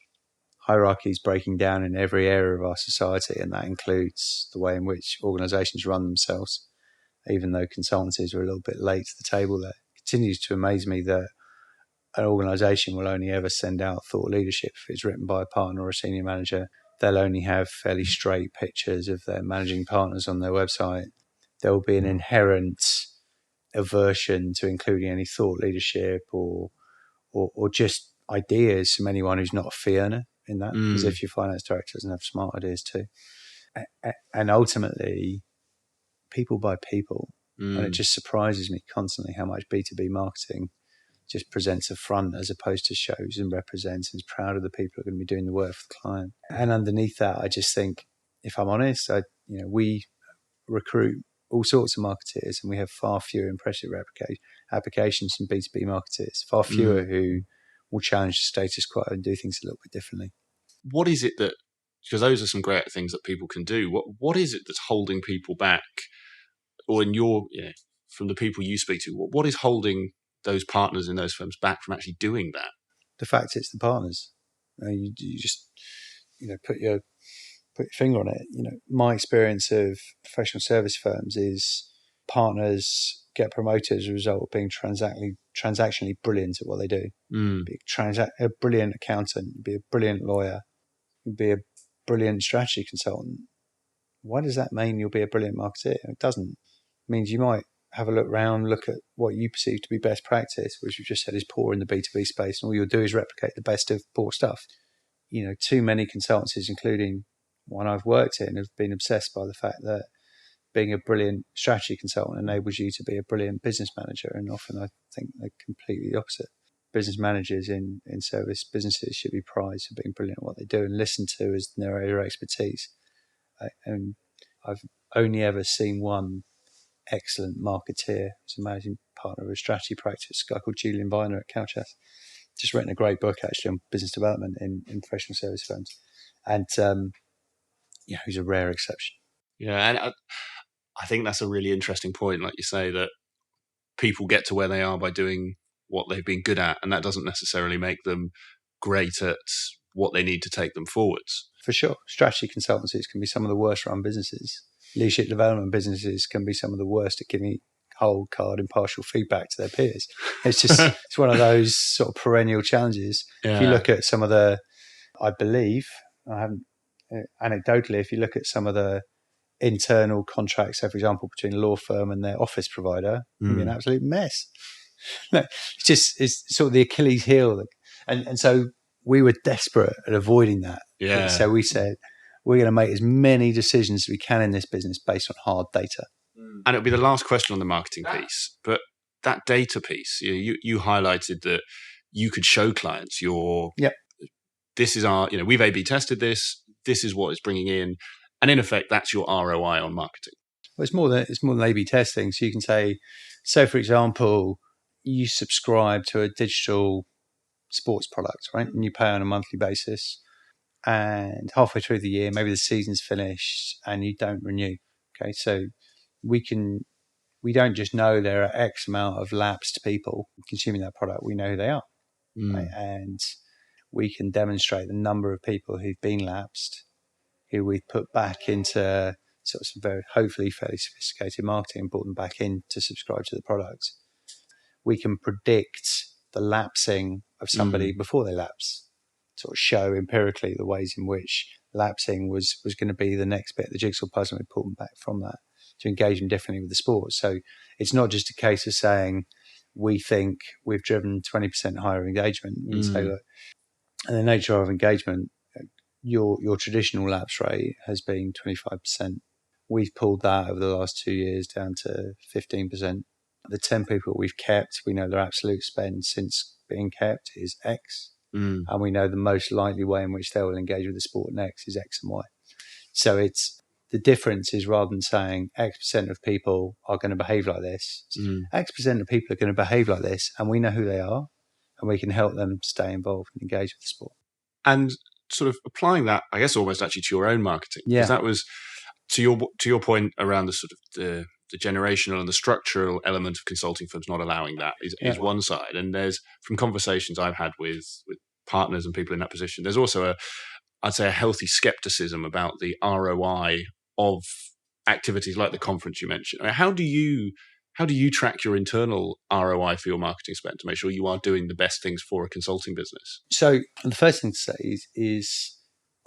hierarchy is breaking down in every area of our society, and that includes the way in which organizations run themselves, even though consultancies are a little bit late to the table there. It continues to amaze me that an organization will only ever send out thought leadership if it's written by a partner or a senior manager. They'll only have fairly straight pictures of their managing partners on their website. There will be an inherent aversion to including any thought leadership or just ideas from anyone who's not a fee earner in that, as if your finance director doesn't have smart ideas too. And ultimately, people buy people. And it just surprises me constantly how much B2B marketing just presents a front as opposed to shows and represents and is proud of the people who are going to be doing the work for the client. And underneath that, I just think, if I'm honest, we recruit all sorts of marketeers and we have far fewer impressive applications from B2B marketeers, far fewer who will challenge the status quo and do things a little bit differently. What is it that, because those are some great things that people can do, what is it that's holding people back, or from the people you speak to, what is holding those partners in those firms back from actually doing that? The fact it's the partners. You just put your finger on it. My experience of professional service firms is partners get promoted as a result of being transactionally brilliant at what they do. Be a brilliant accountant, be a brilliant lawyer, be a brilliant strategy consultant. why does that mean you'll be a brilliant marketeer? It doesn't. It means you might have a look around, look at what you perceive to be best practice, which we've just said is poor in the B2B space, and all you'll do is replicate the best of poor stuff. Too many consultancies, including one I've worked in, have been obsessed by the fact that being a brilliant strategy consultant enables you to be a brilliant business manager. And often I think they're completely the opposite. Business managers in service businesses should be prized for being brilliant at what they do and listened to as their area of expertise. And I've only ever seen one excellent marketeer. He's a managing partner of a strategy practice, a guy called Julian Viner at Couchas. Just written a great book actually on business development in professional service firms. And, he's a rare exception. Yeah, and I think that's a really interesting point, like you say, that people get to where they are by doing what they've been good at, and that doesn't necessarily make them great at what they need to take them forwards. For sure. Strategy consultancies can be some of the worst run businesses. Leadership development businesses can be some of the worst at giving cold, card, impartial feedback to their peers. It's just, it's one of those sort of perennial challenges. Yeah. If you look at some of the, I believe, I haven't, anecdotally, if you look at some of the internal contracts, so for example, between a law firm and their office provider, it can be an absolute mess. It's sort of the Achilles heel. And so we were desperate at avoiding that. Yeah. So we said, we're going to make as many decisions as we can in this business based on hard data. And it'll be the last question on the marketing piece, but that data piece, you highlighted that you could show clients this is our, we've A/B tested this is what it's bringing in. And in effect, that's your ROI on marketing. Well, it's more than A/B testing. So you can say, for example, you subscribe to a digital sports product, right? And you pay on a monthly basis. And halfway through the year, maybe the season's finished and you don't renew. Okay, so we don't just know there are X amount of lapsed people consuming that product. We know who they are, right? And we can demonstrate the number of people who've been lapsed, who we've put back into sort of some very, hopefully fairly sophisticated marketing and brought them back in to subscribe to the product. We can predict the lapsing of somebody before they lapse, sort of show empirically the ways in which lapsing was going to be the next bit of the jigsaw puzzle, and we pull them back from that to engage them differently with the sport. So it's not just a case of saying we think we've driven 20% higher engagement. We can say, look, and the nature of engagement, your traditional lapse rate has been 25%. We've pulled that over the last 2 years down to 15%. The 10 people we've kept, we know their absolute spend since being kept is X. And we know the most likely way in which they will engage with the sport next is X and Y. So it's the difference is rather than saying X percent of people are going to behave like this, X percent of people are going to behave like this, and we know who they are, and we can help them stay involved and engage with the sport. And sort of applying that, I guess, almost actually to your own marketing, because that was to your point around the sort of the generational and the structural element of consulting firms not allowing that is one side. And there's, from conversations I've had with partners and people in that position, there's also I'd say a healthy skepticism about the ROI of activities like the conference you mentioned. I mean, how do you track your internal ROI for your marketing spend to make sure you are doing the best things for a consulting business? So the first thing to say is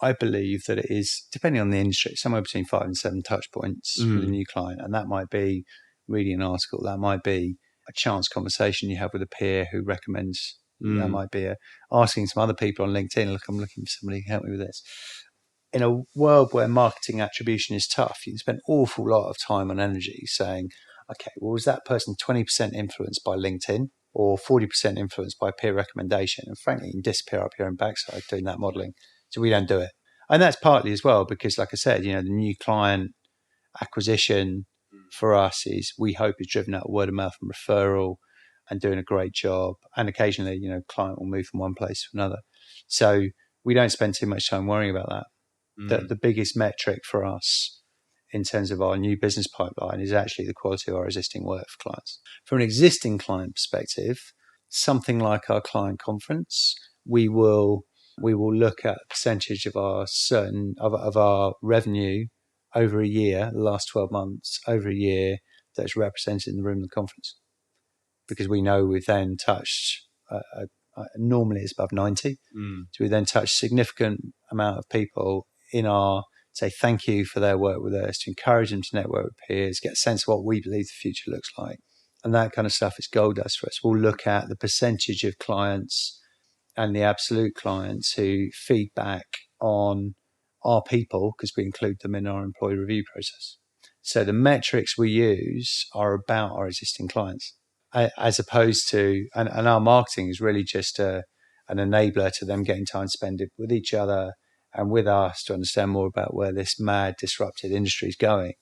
I believe that it is, depending on the industry, somewhere between 5 and 7 touch points with a new client. And that might be reading an article. That might be a chance conversation you have with a peer who recommends. That might be asking some other people on LinkedIn, look, I'm looking for somebody who can help me with this. In a world where marketing attribution is tough, you can spend an awful lot of time and energy saying, okay, well, was that person 20% influenced by LinkedIn or 40% influenced by peer recommendation? And frankly, you can disappear up your own backside doing that modeling. So we don't do it. And that's partly as well because, like I said, the new client acquisition for us we hope is driven out of word of mouth and referral and doing a great job. And occasionally, client will move from one place to another. So we don't spend too much time worrying about that. The biggest metric for us in terms of our new business pipeline is actually the quality of our existing work for clients. From an existing client perspective, something like our client conference, we will look at a percentage of our revenue over a year, the last 12 months, over a year, that's represented in the room of the conference. Because we know we've then touched, normally it's above 90. So we then touch a significant amount of people in our say thank you for their work with us, to encourage them to network with peers, get a sense of what we believe the future looks like. And that kind of stuff is gold dust for us. We'll look at the percentage of clients and the absolute clients who feedback on our people, because we include them in our employee review process. So the metrics we use are about our existing clients, as opposed to, and our marketing is really just an enabler to them getting time to spend it with each other and with us to understand more about where this mad disrupted industry is going,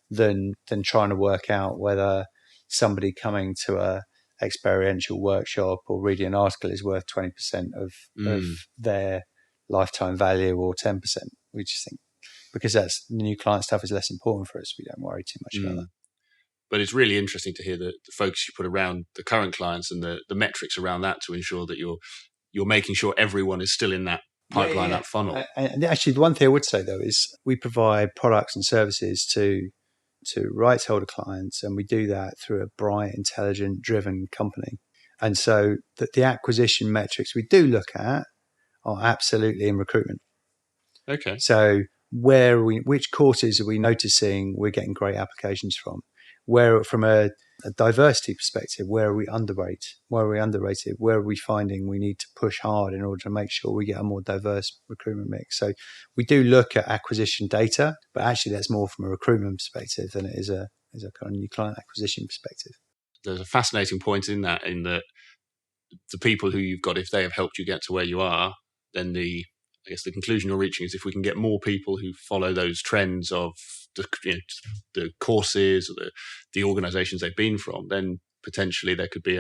than trying to work out whether somebody coming to a experiential workshop or reading an article is worth 20% of their lifetime value or 10%. We just think, because that's the new client stuff is less important for us, we don't worry too much about that. But it's really interesting to hear the focus you put around the current clients and the metrics around that to ensure that you're making sure everyone is still in that pipeline, that funnel. And actually, the one thing I would say, though, is we provide products and services to rights holder clients, and we do that through a bright, intelligent, driven company. And so the acquisition metrics we do look at are absolutely in recruitment. Okay. So which courses are we noticing we're getting great applications from? Where, from a diversity perspective, where are we underrated? Where are we finding we need to push hard in order to make sure we get a more diverse recruitment mix? So we do look at acquisition data, but actually that's more from a recruitment perspective than it is a kind of new client acquisition perspective. There's a fascinating point in that the people who you've got, if they have helped you get to where you are, then I guess the conclusion you're reaching is if we can get more people who follow those trends of the courses or the organizations they've been from, then potentially there could be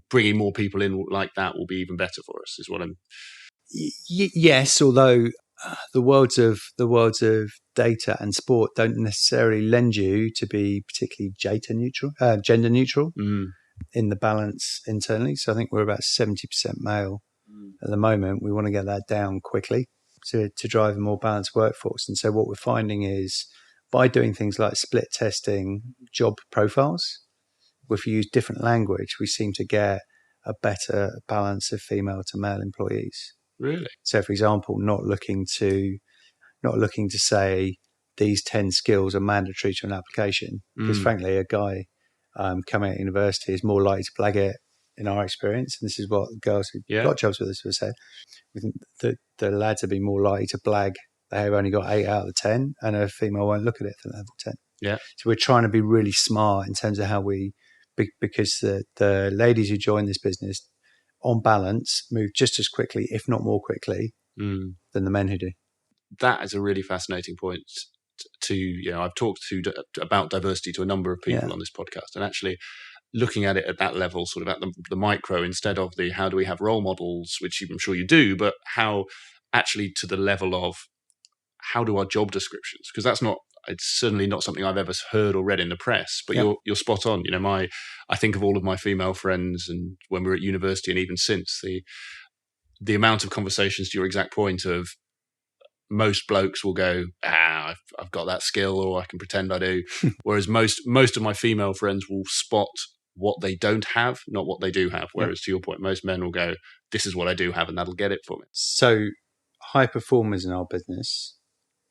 bringing more people in like that will be even better for us, is what I'm. Yes, although the worlds of data and sport don't necessarily lend you to be particularly gender neutral in the balance internally. So I think we're about 70% male at the moment. We want to get that down quickly to drive a more balanced workforce. And so what we're finding is, by doing things like split testing job profiles, if we use different language, we seem to get a better balance of female to male employees. Really? So, for example, not looking to say these 10 skills are mandatory to an application, because frankly, a guy coming out of university is more likely to blag it in our experience. And this is what girls who got jobs with us have said. We think the lads would be more likely to blag they've only got 8 out of the 10, and a female won't look at it for level 10. Yeah. So we're trying to be really smart in terms of how because the ladies who join this business, on balance, move just as quickly, if not more quickly, than the men who do. That is a really fascinating point. I've talked about diversity to a number of people on this podcast, and actually looking at it at that level, sort of at the micro, instead of the how do we have role models, which I'm sure you do, but how actually to the level of how do our job descriptions, because it's certainly not something I've ever heard or read in the press, but you're spot on. I think of all of my female friends, and when we were at university and even since, the amount of conversations, to your exact point, of most blokes will go, I've got that skill, or I can pretend I do. Whereas most of my female friends will spot what they don't have, not what they do have. Whereas to your point, most men will go, this is what I do have, and that'll get it for me. So high performers in our business,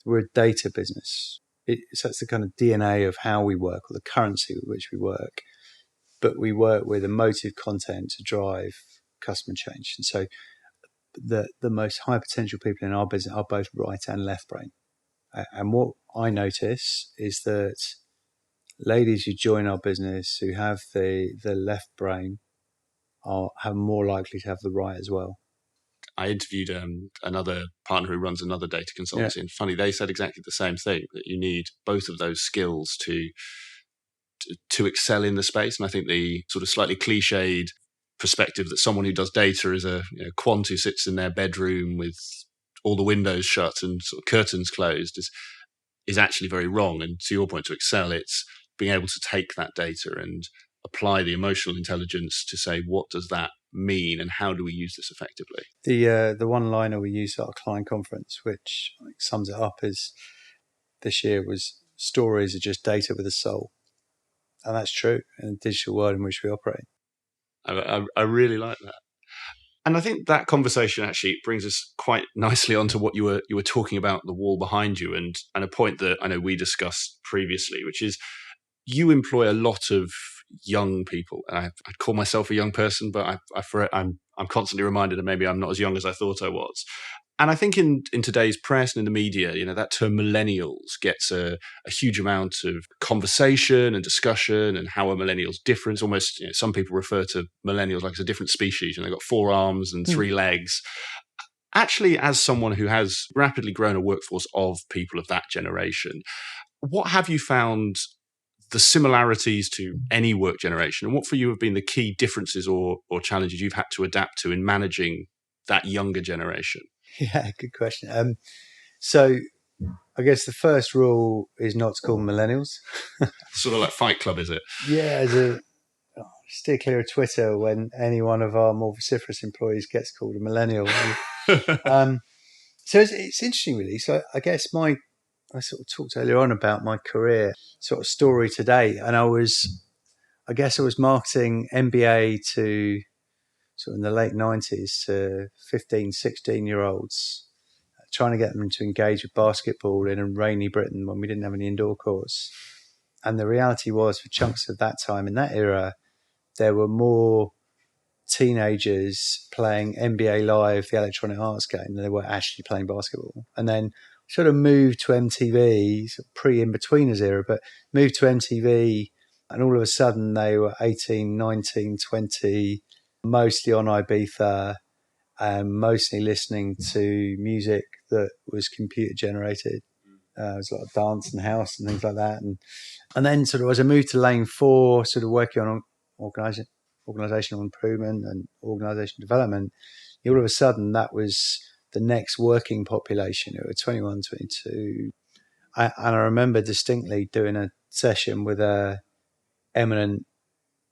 we're a data business. So that's the kind of DNA of how we work, or the currency with which we work. But we work with emotive content to drive customer change. And so the most high potential people in our business are both right and left brain. And what I notice is that ladies who join our business who have the left brain are more likely to have the right as well. I interviewed another partner who runs another data consultancy, and funny, they said exactly the same thing, that you need both of those skills to excel in the space. And I think the sort of slightly cliched perspective that someone who does data is a quant who sits in their bedroom with all the windows shut and sort of curtains closed is actually very wrong. And to your point, to excel, it's being able to take that data and apply the emotional intelligence to say, what does that mean and how do we use this effectively? The one-liner we used at our client conference, which sums it up, is this year was, stories are just data with a soul. And that's true in the digital world in which we operate. I really like that. And I think that conversation actually brings us quite nicely onto what you were talking about, the wall behind you, and a point that I know we discussed previously, which is you employ a lot of young people. I'd call myself a young person, but I'm constantly reminded that maybe I'm not as young as I thought I was. And I think in today's press and in the media, that term millennials gets a huge amount of conversation and discussion, and how are millennials different. It's almost, some people refer to millennials like it's a different species, and they've got 4 arms and 3 legs. Actually, as someone who has rapidly grown a workforce of people of that generation, what have you found the similarities to any work generation, and what for you have been the key differences or challenges you've had to adapt to in managing that younger generation? Yeah, good question. So I guess the first rule is not to call them millennials. Sort of like Fight Club, is it? Yeah, steer clear of Twitter when any one of our more vociferous employees gets called a millennial. So it's interesting, really. So I guess I sort of talked earlier on about my career sort of story today, and I was marketing MBA to sort of in the late 90s to 15, 16-year-olds, trying to get them to engage with basketball in rainy Britain when we didn't have any indoor courts. And the reality was, for chunks of that time in that era, there were more teenagers playing NBA Live, the Electronic Arts game, than they were actually playing basketball. And then sort of moved to MTV, sort of pre-in-betweeners era, but moved to MTV, and all of a sudden they were 18, 19, 20, mostly on Ibiza, and mostly listening to music that was computer generated. It was a lot of dance and house and things like that. And then sort of as I moved to Lane 4, sort of working on organizational improvement and organization development, all of a sudden that was the next working population. It was 21, 22. And I remember distinctly doing a session with a eminent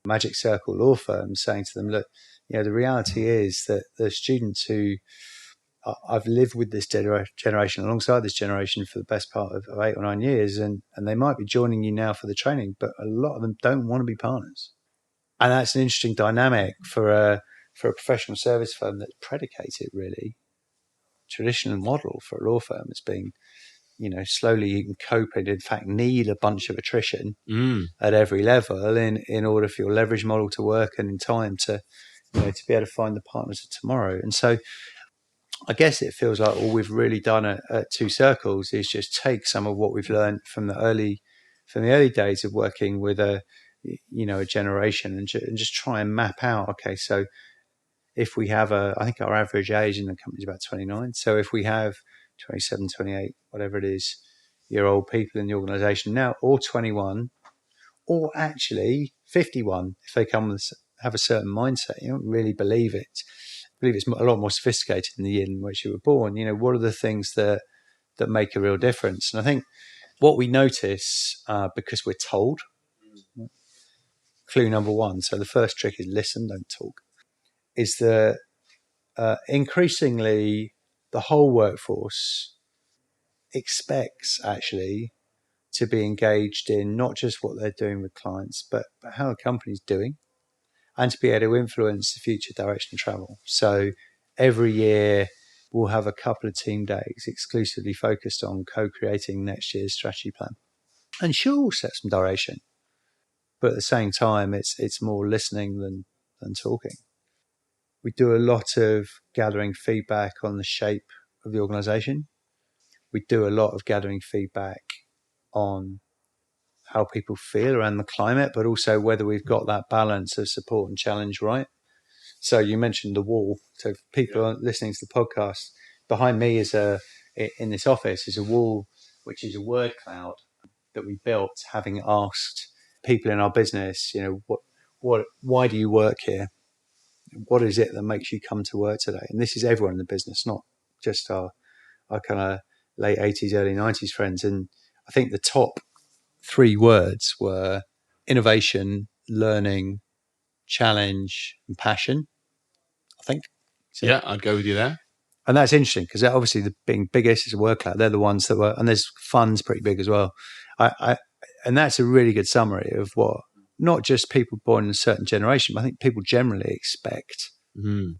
Magic Circle law firm, saying to them, look, the reality is that the students who I've lived with this generation alongside this generation for the best part of 8 or 9 years, and they might be joining you now for the training, but a lot of them don't want to be partners. And that's an interesting dynamic for a professional service firm that's predicated, really, traditional model for a law firm as being, slowly you can cope and in fact need a bunch of attrition at every level in order for your leverage model to work and in time to be able to find the partners of tomorrow. And so I guess it feels like all we've really done at Two Circles is just take some of what we've learned from the early days of working with a generation and just try and map out, okay, so if we have I think our average age in the company is about 29. So if we have 27, 28, whatever it is, year old people in the organization now, or 21, or actually 51, if they have a certain mindset, you don't really believe it. I believe it's a lot more sophisticated in the year in which you were born. What are the things that make a real difference? And I think what we notice, because we're told, clue number 1, so the first trick is listen, don't talk, is that increasingly the whole workforce expects actually to be engaged in not just what they're doing with clients, but how the company's doing, and to be able to influence the future direction of travel. So every year we'll have a couple of team days exclusively focused on co-creating next year's strategy plan. And sure, we'll set some direction, but at the same time, it's more listening than talking. We do a lot of gathering feedback on the shape of the organization. We do a lot of gathering feedback on how people feel around the climate, but also whether we've got that balance of support and challenge right. So you mentioned the wall. So if people are listening to the podcast, behind me in this office is a wall, which is a word cloud that we built, having asked people in our business, why do you work here? What is it that makes you come to work today? And this is everyone in the business, not just our kind of late 80s, early 90s friends. And I think the top 3 words were innovation, learning, challenge, and passion, I think. So, yeah, I'd go with you there. And that's interesting because obviously being biggest is a word cloud. They're the ones that were, and there's funds pretty big as well. And that's a really good summary of what not just people born in a certain generation, but I think people generally expect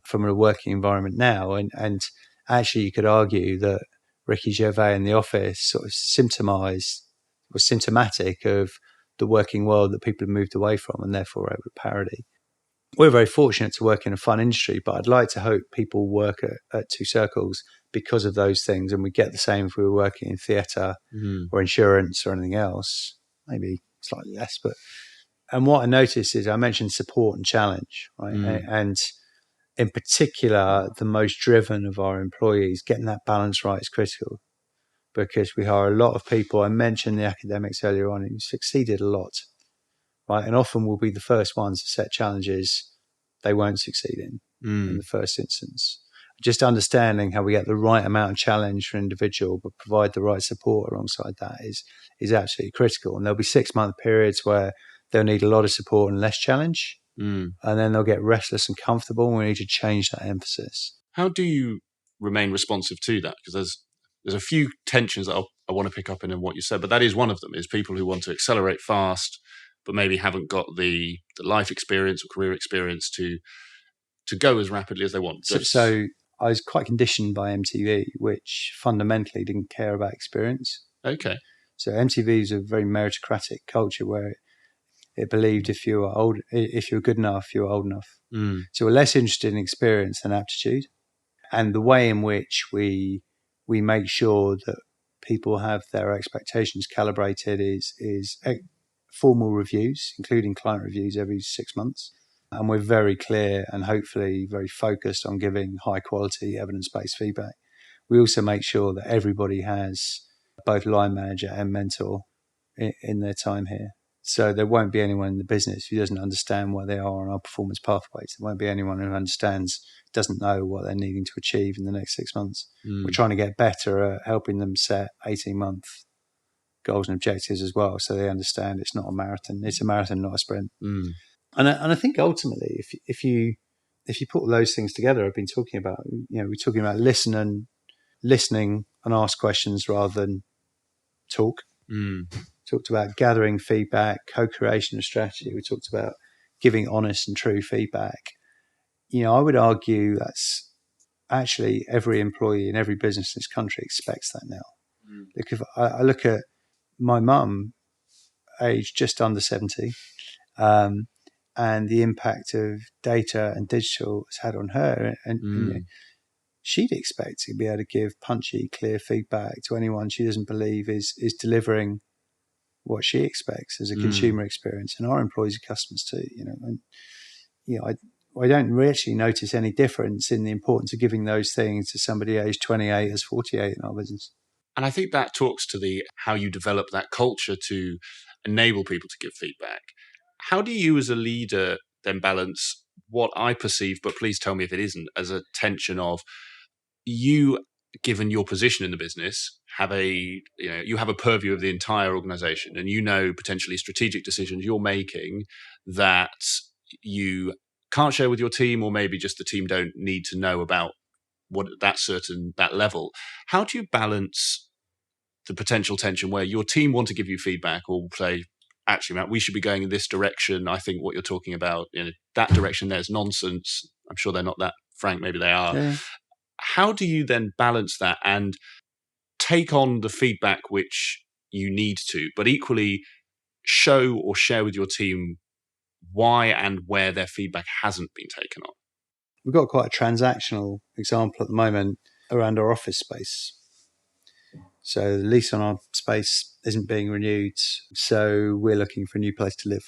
from a working environment now. And actually, you could argue that Ricky Gervais in The Office sort of was symptomatic of the working world that people have moved away from and therefore able to parody. We're very fortunate to work in a fun industry, but I'd like to hope people work at Two Circles because of those things, and we get the same if we were working in theatre or insurance or anything else, maybe slightly less. And what I noticed is I mentioned support and challenge, right? And in particular, the most driven of our employees, getting that balance right is critical, because we hire a lot of people. I mentioned the academics earlier on, who succeeded a lot, right? And often will be the first ones to set challenges they won't succeed in the first instance. Just understanding how we get the right amount of challenge for an individual, but provide the right support alongside that is absolutely critical. And there'll be 6-month periods where they'll need a lot of support and less challenge. And then they'll get restless and comfortable, and we need to change that emphasis. How do you remain responsive to that? Because there's a few tensions that I want to pick up in what you said, but that is one of them, is people who want to accelerate fast, but maybe haven't got the life experience or career experience to go as rapidly as they want. So I was quite conditioned by MTV, which fundamentally didn't care about experience. Okay. So MTV is a very meritocratic culture where it believed if you were good enough, you were old enough. So we're less interested in experience than aptitude. And the way in which we make sure that people have their expectations calibrated is formal reviews, including client reviews every 6 months. And we're very clear and hopefully very focused on giving high quality evidence-based feedback. We also make sure that everybody has both line manager and mentor in their time here. So there won't be anyone in the business who doesn't understand where they are on our performance pathways. There won't be anyone who doesn't know what they're needing to achieve in the next 6 months. We're trying to get better at helping them set 18-month goals and objectives as well, so they understand it's not a marathon. It's a marathon, not a sprint. And I think ultimately, if you put all those things together, I've been talking about, we're talking about listening and ask questions rather than talk. Talked about gathering feedback, co-creation of strategy. We talked about giving honest and true feedback. I would argue that's actually every employee in every business in this country expects that now. Like if I look at my mum, aged just under 70, and the impact of data and digital has had on her, and she'd expect to be able to give punchy, clear feedback to anyone she doesn't believe is delivering what she expects as a consumer experience, and our employees are customers too. I don't actually notice any difference in the importance of giving those things to somebody aged 28 as 48 in our business. And I think that talks to how you develop that culture to enable people to give feedback. How do you as a leader then balance what I perceive, but please tell me if it isn't, as a tension of you, given your position in the business, you have a purview of the entire organization, and potentially strategic decisions you're making that you can't share with your team, or maybe just the team don't need to know about what that level. How do you balance the potential tension where your team want to give you feedback or say, actually, Matt, we should be going in this direction. I think what you're talking about, that direction there's nonsense. I'm sure they're not that frank. Maybe they are. Yeah. How do you then balance that and take on the feedback which you need to, but equally show or share with your team why and where their feedback hasn't been taken on? We've got quite a transactional example at the moment around our office space. So the lease on our space isn't being renewed, so we're looking for a new place to live.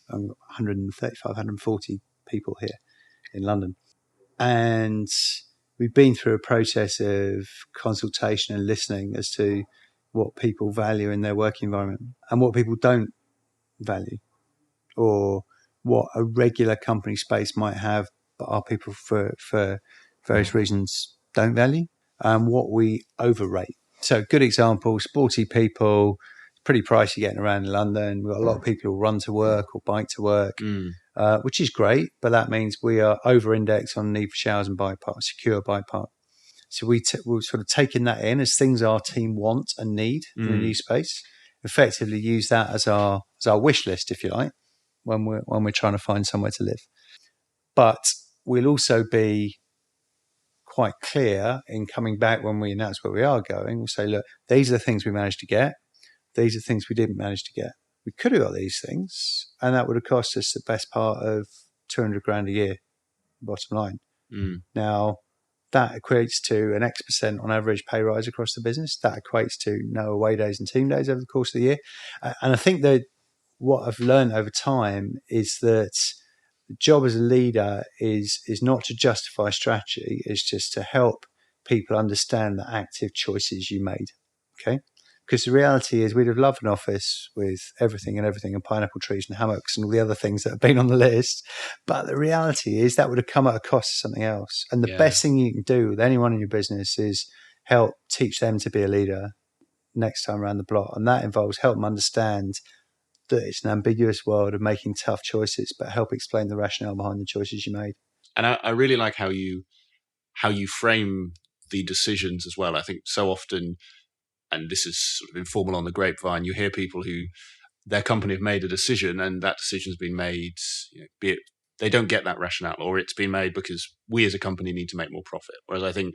135, 140 people here in London. And we've been through a process of consultation and listening as to what people value in their work environment and what people don't value, or what a regular company space might have, but our people for various reasons don't value, and what we overrate. So good example, sporty people, pretty pricey getting around in London. We've got a lot of people who run to work or bike to work, which is great, but that means we are over-indexed on need for showers and bike park, secure bike park. So we're sort of taking that in as things our team want and need in a new space, effectively use that as our wish list, if you like, when we're trying to find somewhere to live. But we'll also be quite clear in coming back when we announce where we are going. We'll say, look, these are the things we managed to get. These are the things we didn't manage to get. We could have got these things, and that would have cost us the best part of 200 grand a year, bottom line. Now, that equates to an X% on average pay rise across the business. That equates to no away days and team days over the course of the year. And I think that what I've learned over time is that the job as a leader is not to justify strategy, it's just to help people understand the active choices you made. Okay? Because the reality is we'd have loved an office with everything and pineapple trees and hammocks and all the other things that have been on the list. But the reality is that would have come at a cost of something else. And the best thing you can do with anyone in your business is help teach them to be a leader next time around the block. And that involves help them understand that it's an ambiguous world of making tough choices, but help explain the rationale behind the choices you made. And I really like how you frame the decisions as well. I think so often, and this is sort of informal on the grapevine, you hear people who their company have made a decision and that decision's been made, be it they don't get that rationale, or it's been made because we as a company need to make more profit. Whereas I think,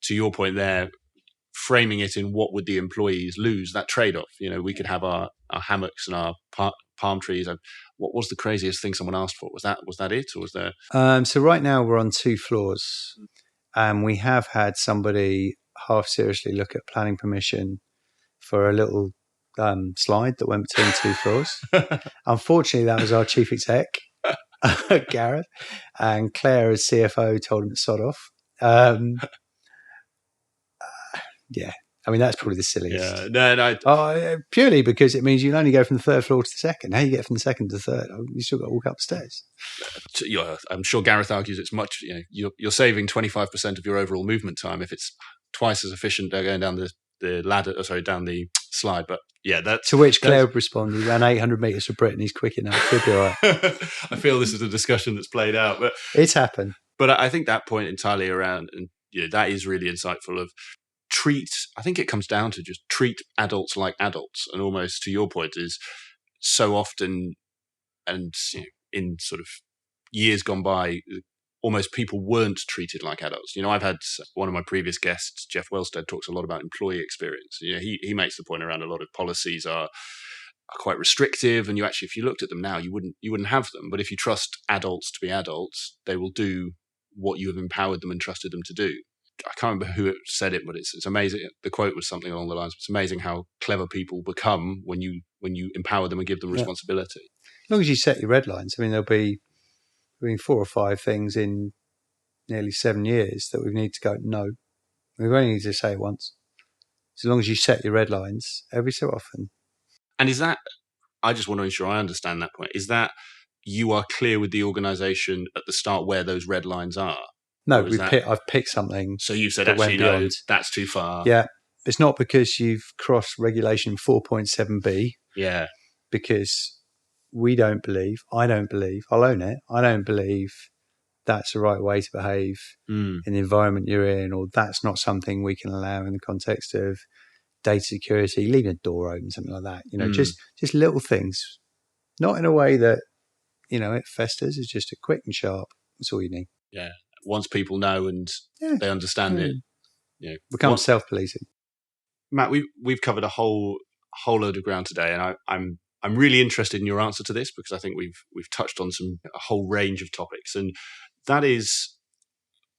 to your point there, framing it in what would the employees lose, that trade-off. We could have our hammocks and our palm trees. What was the craziest thing someone asked for? Was that it, or was there? So right now we're on 2 floors, and we have had somebody half seriously look at planning permission for a little slide that went between 2 floors. Unfortunately, that was our chief exec, Gareth, and Claire as CFO told him to sod off. Yeah, I mean, that's probably the silliest. Yeah, no. Purely because it means you can only go from the 3rd floor to the 2nd. How you get from the 2nd to the 3rd? You still got to walk up the stairs. I'm sure Gareth argues it's much. You're saving 25% of your overall movement time if it's twice as efficient going down the ladder. Down the slide. But yeah, to which Claire would respond, "He ran 800 meters for Britain. He's quick enough. He'll be all right." I feel this is a discussion that's played out, but it's happened. But I think that point entirely around, and that is really insightful. I think it comes down to just treat adults like adults, and almost to your point is so often, and in sort of years gone by, almost people weren't treated like adults. I've had one of my previous guests, Jeff Wellstead, talks a lot about employee experience. He makes the point around a lot of policies are quite restrictive, and if you looked at them now, you wouldn't have them. But if you trust adults to be adults, they will do what you have empowered them and trusted them to do. I can't remember who said it, but it's amazing. The quote was something along the lines, it's amazing how clever people become when you empower them and give them responsibility. As long as you set your red lines. I mean, there'll be 4 or 5 things in nearly 7 years that we need to go, no. We've only need to say it once. As long as you set your red lines every so often. And is that, I just want to ensure I understand that point, is that you are clear with the organisation at the start where those red lines are? No, I've picked something. So you've said, actually, no, that's too far. Yeah. It's not because you've crossed regulation 4.7b. Yeah. Because I don't believe, I'll own it, I don't believe that's the right way to behave in the environment you're in, or that's not something we can allow in the context of data security, leaving a door open, something like that. Just little things. Not in a way that, it festers. It's just a quick and sharp. That's all you need. Yeah. Once people know and they understand it, become self-policing. Matt, we've covered a whole load of ground today, and I'm really interested in your answer to this, because I think we've touched on a whole range of topics, and that is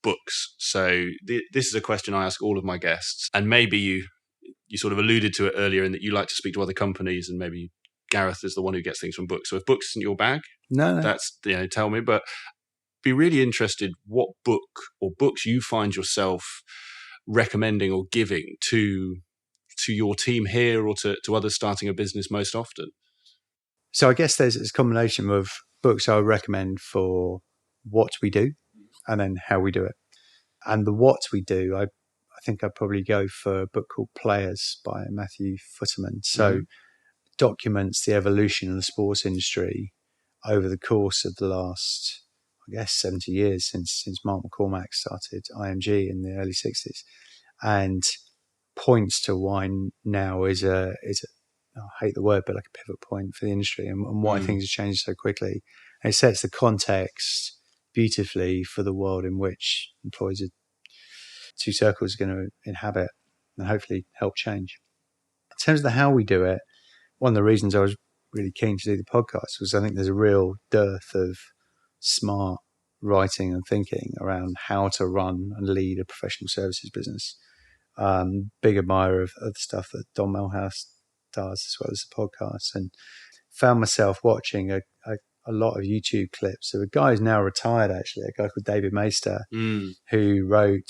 books. So this is a question I ask all of my guests, and maybe you sort of alluded to it earlier in that you like to speak to other companies, and maybe Gareth is the one who gets things from books. So if books isn't your bag, no. That's tell me, but be really interested what book or books you find yourself recommending or giving to your team here or to others starting a business most often. So I guess there's a combination of books I would recommend for what we do and then how we do it. And the what we do, I think I'd probably go for a book called Players by Matthew Futterman. So documents the evolution of the sports industry over the course of the last, 70 years since Mark McCormack started IMG in the early 60s, and points to why now is a I hate the word, but like a pivot point for the industry, and why things are changing so quickly. And it sets the context beautifully for the world in which employees of Two Circles are going to inhabit and hopefully help change. In terms of the how we do it, one of the reasons I was really keen to do the podcast was I think there's a real dearth of smart writing and thinking around how to run and lead a professional services business. Big admirer of the stuff that Don Melhouse does as well as the podcast, and found myself watching a lot of YouTube clips of a guy who's now retired, actually, a guy called David Maister, who wrote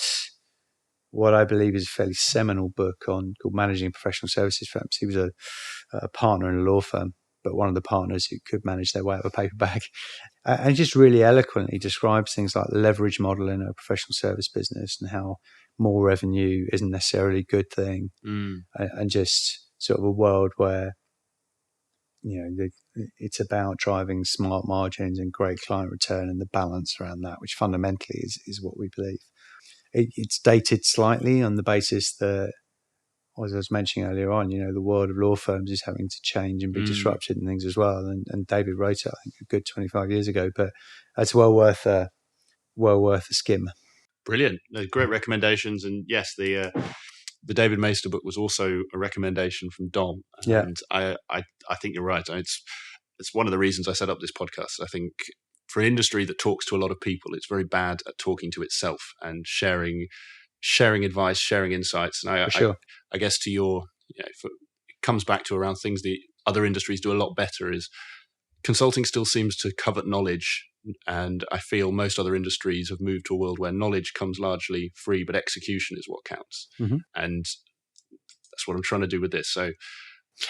what I believe is a fairly seminal book called Managing Professional Services Firms. He was a partner in a law firm, but one of the partners who could manage their way out of a paper bag. And just really eloquently describes things like the leverage model in a professional service business and how more revenue isn't necessarily a good thing. And just sort of a world where, it's about driving smart margins and great client return and the balance around that, which fundamentally is what we believe. It's dated slightly on the basis that, as I was mentioning earlier on, the world of law firms is having to change and be disrupted and things as well. And David wrote it, I think, a good 25 years ago, but it's well worth a skim. Brilliant. Great recommendations. And yes, the David Maister book was also a recommendation from Dom. And I think you're right. It's one of the reasons I set up this podcast. I think for an industry that talks to a lot of people, it's very bad at talking to itself and sharing advice, sharing insights. And I guess to your, it comes back to around things the other industries do a lot better is consulting still seems to covet knowledge. And I feel most other industries have moved to a world where knowledge comes largely free, but execution is what counts. And that's what I'm trying to do with this. So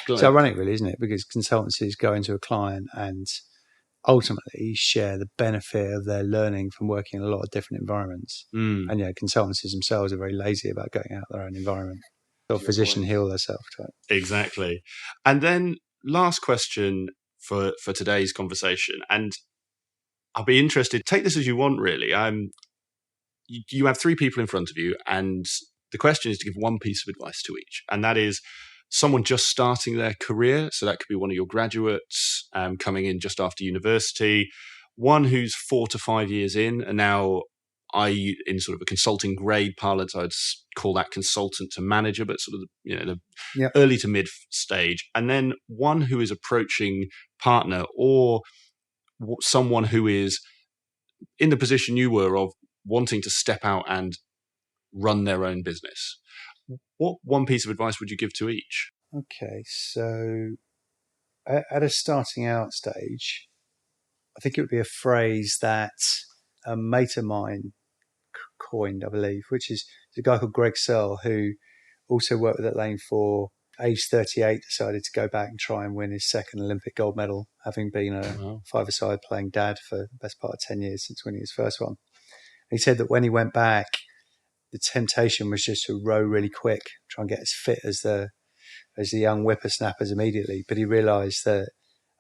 it's ironic, really, isn't it? Because consultancies go into a client and ultimately share the benefit of their learning from working in a lot of different environments. And consultancies themselves are very lazy about going out their own environment. Or physician heal themselves to it. Exactly. And then last question for today's conversation, and I'll be interested, take this as you want, really. You have three people in front of you, and the question is to give one piece of advice to each, and that is someone just starting their career. So that could be one of your graduates coming in just after university, one who's 4 to 5 years in, and now in sort of a consulting grade parlance, I'd call that consultant to manager, but sort of the early to mid stage, and then one who is approaching partner or someone who is in the position you were of wanting to step out and run their own business. What one piece of advice would you give to each? Okay, so at a starting out stage, I think it would be a phrase that a mate of mine coined, I believe, which is a guy called Greg Searle, who also worked with at Lane for age 38, decided to go back and try and win his second Olympic gold medal, having been a five-a-side playing dad for the best part of 10 years since winning his first one. He said that when he went back, the temptation was just to row really quick, try and get as fit as the young whippersnappers immediately. But he realised that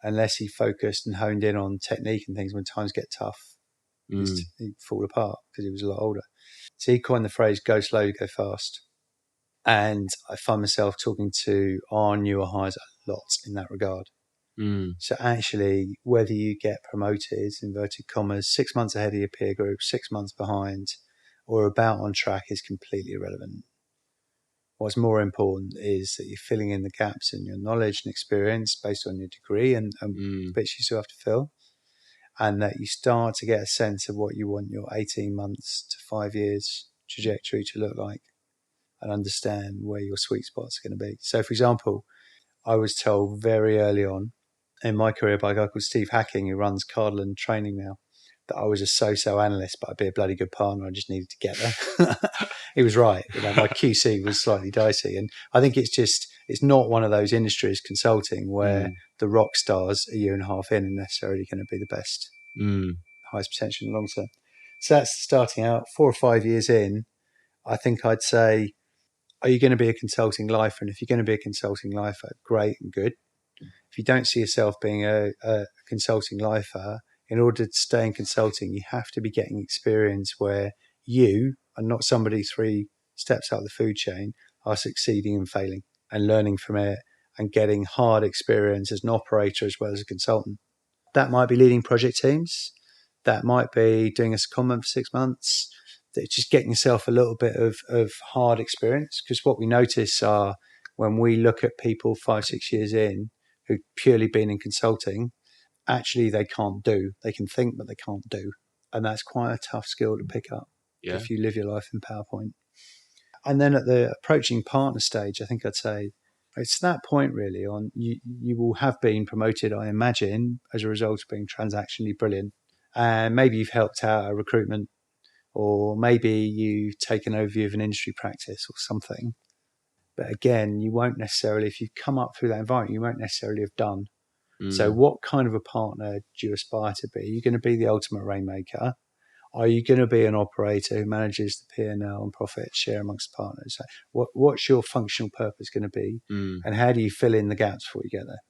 unless he focused and honed in on technique and things, when times get tough, he'd fall apart because he was a lot older. So he coined the phrase, go slow, go fast. And I find myself talking to our newer hires a lot in that regard. So actually, whether you get promoted, inverted commas, 6 months ahead of your peer group, 6 months behind, or about on track is completely irrelevant. What's more important is that you're filling in the gaps in your knowledge and experience based on your degree and bits you still have to fill, and that you start to get a sense of what you want your 18 months to 5 years trajectory to look like and understand where your sweet spots are going to be. So, for example, I was told very early on in my career by a guy called Steve Hacking, who runs Cardland Training now, that I was a so-so analyst, but I'd be a bloody good partner. I just needed to get there. He was right. My QC was slightly dicey. And I think it's not one of those industries, consulting, where the rock stars a year and a half in are necessarily going to be the best, highest potential in the long term. So that's starting out 4 or 5 years in. I think I'd say, are you going to be a consulting lifer? And if you're going to be a consulting lifer, great and good. If you don't see yourself being a consulting lifer, in order to stay in consulting, you have to be getting experience where you, and not somebody 3 steps out the food chain, are succeeding and failing and learning from it and getting hard experience as an operator as well as a consultant. That might be leading project teams. That might be doing a secondment for 6 months. That's just getting yourself a little bit of hard experience. Because what we notice are when we look at people 5-6 years in who've purely been in consulting, actually they can't do. They can think, but they can't do. And that's quite a tough skill to pick up if you live your life in PowerPoint. And then at the approaching partner stage, I think I'd say it's that point really on you will have been promoted, I imagine, as a result of being transactionally brilliant. And maybe you've helped out a recruitment, or maybe you've taken overview of an industry practice or something. But again, you won't necessarily, if you've come up through that environment, you won't necessarily have done. So what kind of a partner do you aspire to be? Are you going to be the ultimate rainmaker? Are you going to be an operator who manages the P&L and profit share amongst partners? What's your functional purpose going to be? And how do you fill in the gaps before you get there?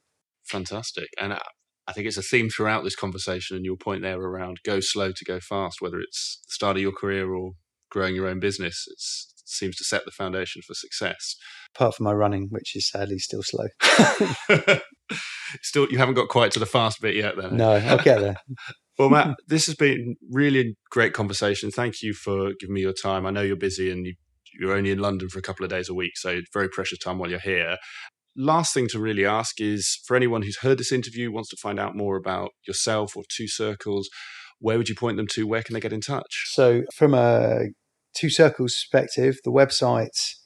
Fantastic. And I think it's a theme throughout this conversation, and your point there around go slow to go fast, whether it's the start of your career or growing your own business, it seems to set the foundation for success. Apart from my running, which is sadly still slow. Still, you haven't got quite to the fast bit yet then. No, I'll get there. Well, Matt, this has been really a great conversation. Thank you for giving me your time. I know you're busy and you're only in London for a couple of days a week, so very precious time while you're here. Last thing to really ask is, for anyone who's heard this interview, wants to find out more about yourself or Two Circles, where would you point them to? Where can they get in touch? So from a Two Circles perspective, the website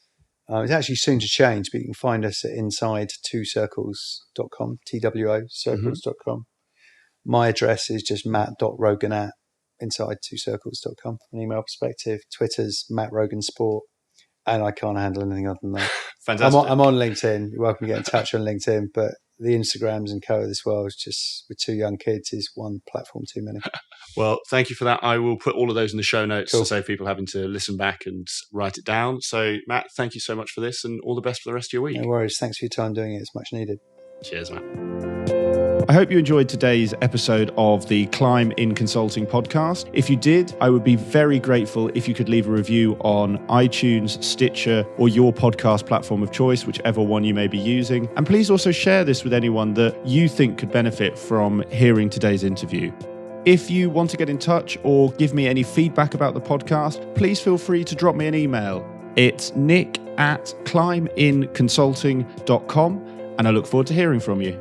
is actually soon to change, but you can find us at inside2circles.com, TWO circles.com. My address is just matt.rogan@inside2circles.com. From an email perspective, Twitter's Matt Rogan Sport, and I can't handle anything other than that. Fantastic. I'm on LinkedIn. You're welcome to get in touch on LinkedIn, but the Instagrams and co of this world is just, with 2 young kids, is one platform too many. Well, thank you for that. I will put all of those in the show notes to save people having to listen back and write it down. So, Matt, thank you so much for this, and all the best for the rest of your week. No worries. Thanks for your time doing it. It's much needed. Cheers, Matt. I hope you enjoyed today's episode of the Climb in Consulting podcast. If you did, I would be very grateful if you could leave a review on iTunes, Stitcher, or your podcast platform of choice, whichever one you may be using. And please also share this with anyone that you think could benefit from hearing today's interview. If you want to get in touch or give me any feedback about the podcast, please feel free to drop me an email. It's nick@climbinconsulting.com, and I look forward to hearing from you.